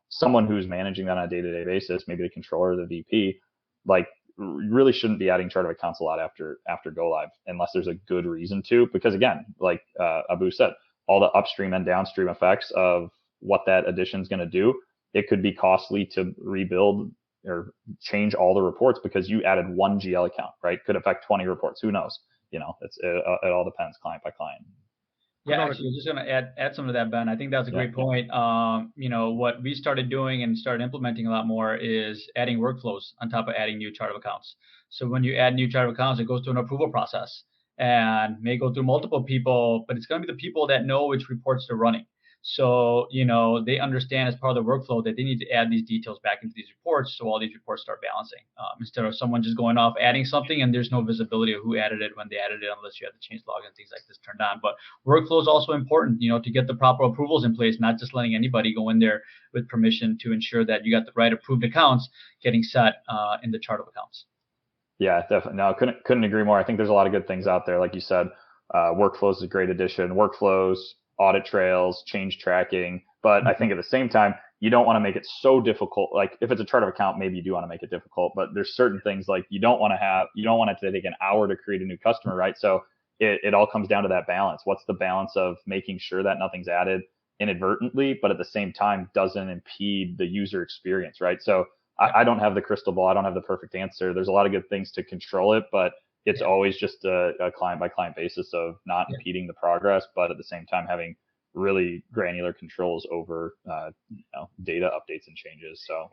someone who's managing that on a day-to-day basis, maybe the controller or the VP, like really shouldn't be adding chart of accounts a lot after go live unless there's a good reason to, because again, like Abu said, all the upstream and downstream effects of what that addition is going to do, it could be costly to rebuild or change all the reports because you added one GL account, right? Could affect 20 reports. Who knows? It all depends client by client. Yeah, actually, I'm just going to add some to that, Ben. I think that's a great point. What we started doing and started implementing a lot more is adding workflows on top of adding new chart of accounts. So when you add new chart of accounts, it goes through an approval process and may go through multiple people, but it's going to be the people that know which reports they're running. So, they understand as part of the workflow that they need to add these details back into these reports so all these reports start balancing instead of someone just going off adding something and there's no visibility of who added it when they added it unless you have the change log and things like this turned on. But workflow is also important, to get the proper approvals in place, not just letting anybody go in there with permission to ensure that you got the right approved accounts getting set in the chart of accounts. Yeah, definitely. No, couldn't agree more. I think there's a lot of good things out there. Like you said, workflows is a great addition. Workflows, audit trails, change tracking. But I think at the same time, you don't want to make it so difficult. Like if it's a chart of account, maybe you do want to make it difficult, but there's certain things like you don't want it to take an hour to create a new customer, right? So it all comes down to that balance. What's the balance of making sure that nothing's added inadvertently, but at the same time doesn't impede the user experience, right? So I don't have the crystal ball. I don't have the perfect answer. There's a lot of good things to control it, but it's always just a client by client basis of not impeding the progress, but at the same time having really granular controls over data updates and changes. So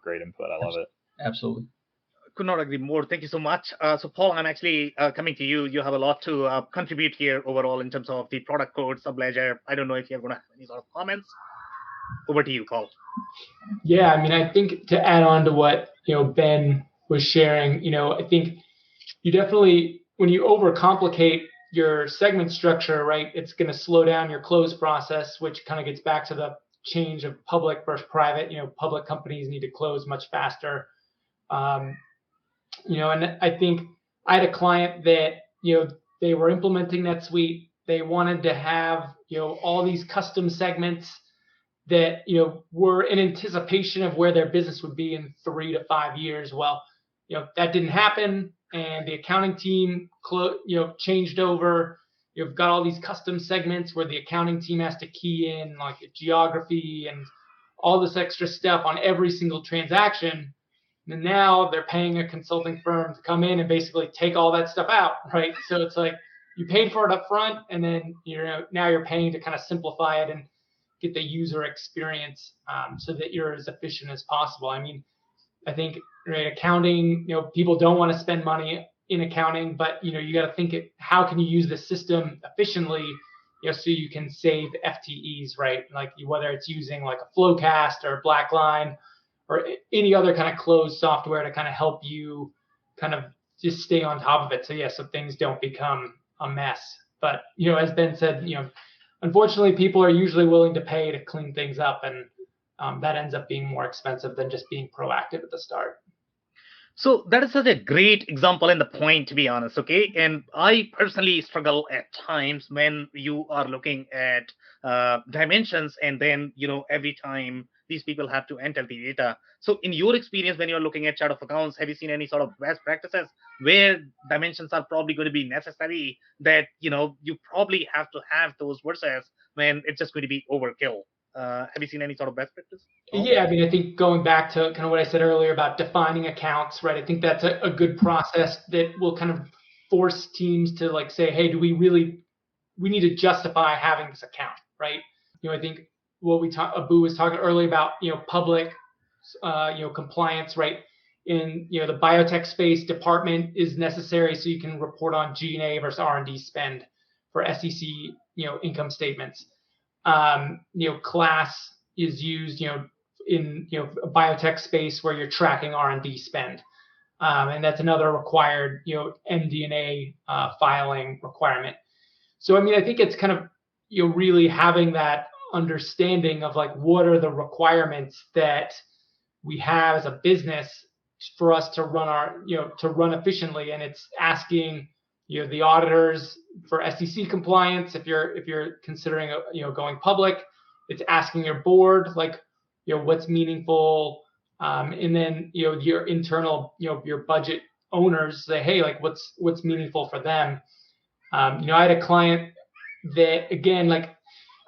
great input. I love it. Absolutely. Could not agree more. Thank you so much. So Paul, I'm actually coming to you. You have a lot to contribute here overall in terms of the product code, subledger. I don't know if you're going to have any sort of comments. Over to you, Paul. Yeah, I mean, I think to add on to what Ben was sharing, I think you definitely, when you overcomplicate your segment structure, right, it's going to slow down your close process, which kind of gets back to the change of public versus private. Public companies need to close much faster. And I think I had a client that, they were implementing NetSuite. They wanted to have, all these custom segments that, were in anticipation of where their business would be in 3 to 5 years. Well, that didn't happen. And the accounting team, changed over. You've got all these custom segments where the accounting team has to key in like geography and all this extra stuff on every single transaction. And now they're paying a consulting firm to come in and basically take all that stuff out, right? So it's like you paid for it up front, and then now you're paying to kind of simplify it and get the user experience so that you're as efficient as possible. I mean, I think accounting, people don't want to spend money in accounting, but you got to think how can you use the system efficiently, so you can save FTEs, right? Like whether it's using like a Flowcast or Blackline or any other kind of closed software to kind of help you kind of just stay on top of it. So things don't become a mess. But as Ben said, unfortunately, people are usually willing to pay to clean things up, and that ends up being more expensive than just being proactive at the start. So that is such a great example and the point, to be honest, okay? And I personally struggle at times when you are looking at dimensions and then, every time these people have to enter the data. So in your experience, when you're looking at chart of accounts, have you seen any sort of best practices where dimensions are probably going to be necessary that, you probably have to have those versus when it's just going to be overkill? Have you seen any sort of best practice? Yeah, I mean, I think going back to kind of what I said earlier about defining accounts, right? I think that's a good process that will kind of force teams to like say, hey, we need to justify having this account, right? I think what Abu was talking earlier about, public, compliance, right? In, the biotech space, department is necessary so you can report on G&A versus R&D spend for SEC, income statements. Class is used, in, a biotech space where you're tracking R&D spend. And that's another required, MD&A filing requirement. So, I mean, I think it's kind of, really having that understanding of like, what are the requirements that we have as a business for us to run efficiently, and it's asking the auditors for SEC compliance if you're considering going public. It's asking your board what's meaningful, and then your internal your budget owners say, hey, what's meaningful for them. I had a client that, again,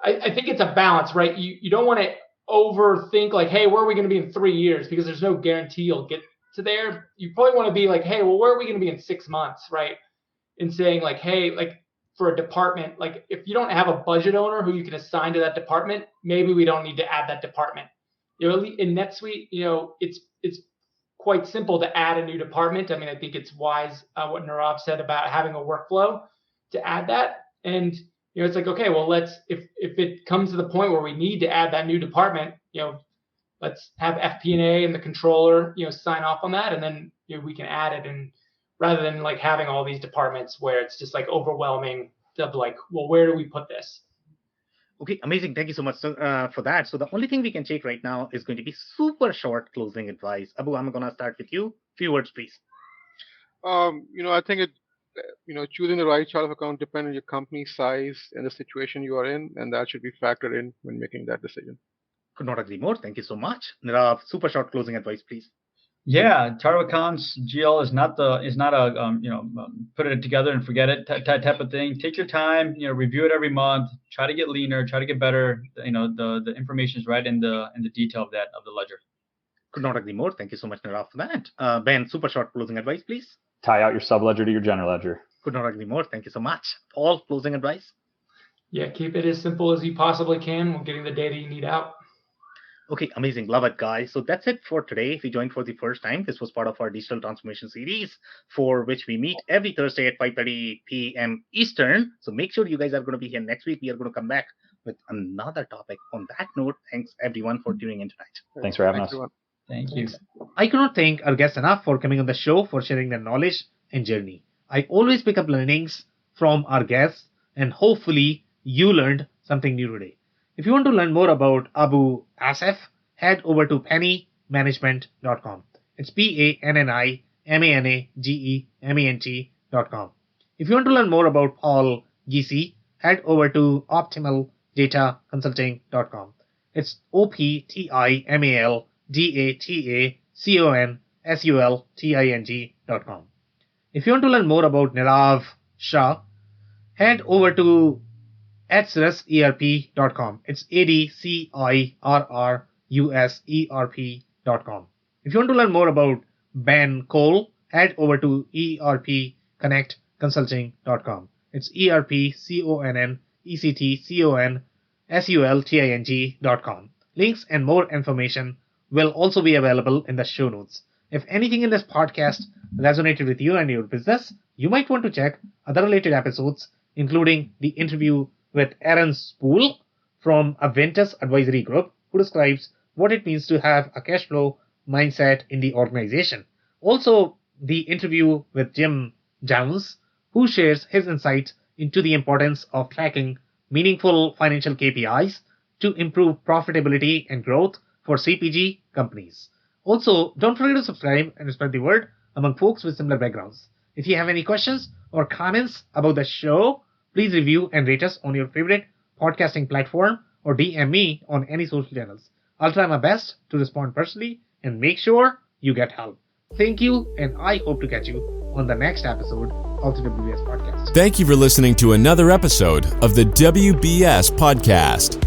I think it's a balance, right? You don't want to overthink hey, where are we going to be in 3 years, because there's no guarantee you'll get to there. You probably want to be hey, well, where are we going to be in 6 months, right? And saying hey, for a department, if you don't have a budget owner who you can assign to that department, maybe we don't need to add that department. In NetSuite, it's quite simple to add a new department. I mean, I think it's wise what Nirav said about having a workflow to add that. And it's okay, well, let's if it comes to the point where we need to add that new department, let's have FP&A and the controller sign off on that, and then we can add it. And rather than having all these departments where it's just overwhelming of well, where do we put this? Okay, amazing. Thank you so much for that. So the only thing we can take right now is going to be super short closing advice. Abu, I'm going to start with you. Few words, please. I think it, choosing the right chart of account depends on your company size and the situation you are in, and that should be factored in when making that decision. Could not agree more. Thank you so much. Nirav, super short closing advice, please. Yeah, chart of accounts, GL is not a put it together and forget it type of thing. Take your time, review it every month. Try to get leaner, try to get better. The information is right in the detail of the ledger. Could not agree more. Thank you so much, Nirav, for that. Ben, super short closing advice, please. Tie out your subledger to your general ledger. Could not agree more. Thank you so much. All closing advice. Yeah, keep it as simple as you possibly can while getting the data you need out. Okay, amazing. Love it, guys. So that's it for today. If you joined for the first time, this was part of our digital transformation series, for which we meet every Thursday at 5:30 p.m. Eastern. So make sure you guys are going to be here next week. We are going to come back with another topic. On that note, thanks everyone for tuning in tonight. Thanks for having us. Everyone. Thank you. I cannot thank our guests enough for coming on the show, for sharing their knowledge and journey. I always pick up learnings from our guests, and hopefully you learned something new today. If you want to learn more about Abu Asef, head over to PanniManagement.com. It's PanniManagement.com. If you want to learn more about Paul Giese, head over to OptimalDataConsulting.com. It's OptimalDataConsulting.com. If you want to learn more about Nirav Shah, head over to ADSRUSERP.com. It's ADCIRRUSERP.com. If you want to learn more about Ben Cole, head over to ERPConnectConsulting.com. It's ERPConnectConsulting.com. Links and more information will also be available in the show notes. If anything in this podcast resonated with you and your business, you might want to check other related episodes, including the interview with Aaron Spool from Aventus Advisory Group, who describes what it means to have a cash flow mindset in the organization. Also, the interview with Jim Jones, who shares his insights into the importance of tracking meaningful financial KPIs to improve profitability and growth for CPG companies. Also, don't forget to subscribe and spread the word among folks with similar backgrounds. If you have any questions or comments about the show, please review and rate us on your favorite podcasting platform or DM me on any social channels. I'll try my best to respond personally and make sure you get help. Thank you, and I hope to catch you on the next episode of the WBS Podcast. Thank you for listening to another episode of the WBS Podcast.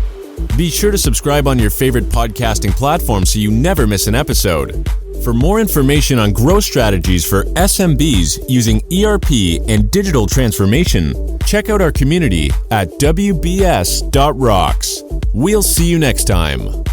Be sure to subscribe on your favorite podcasting platform so you never miss an episode. For more information on growth strategies for SMBs using ERP and digital transformation, check out our community at WBS.rocks. We'll see you next time.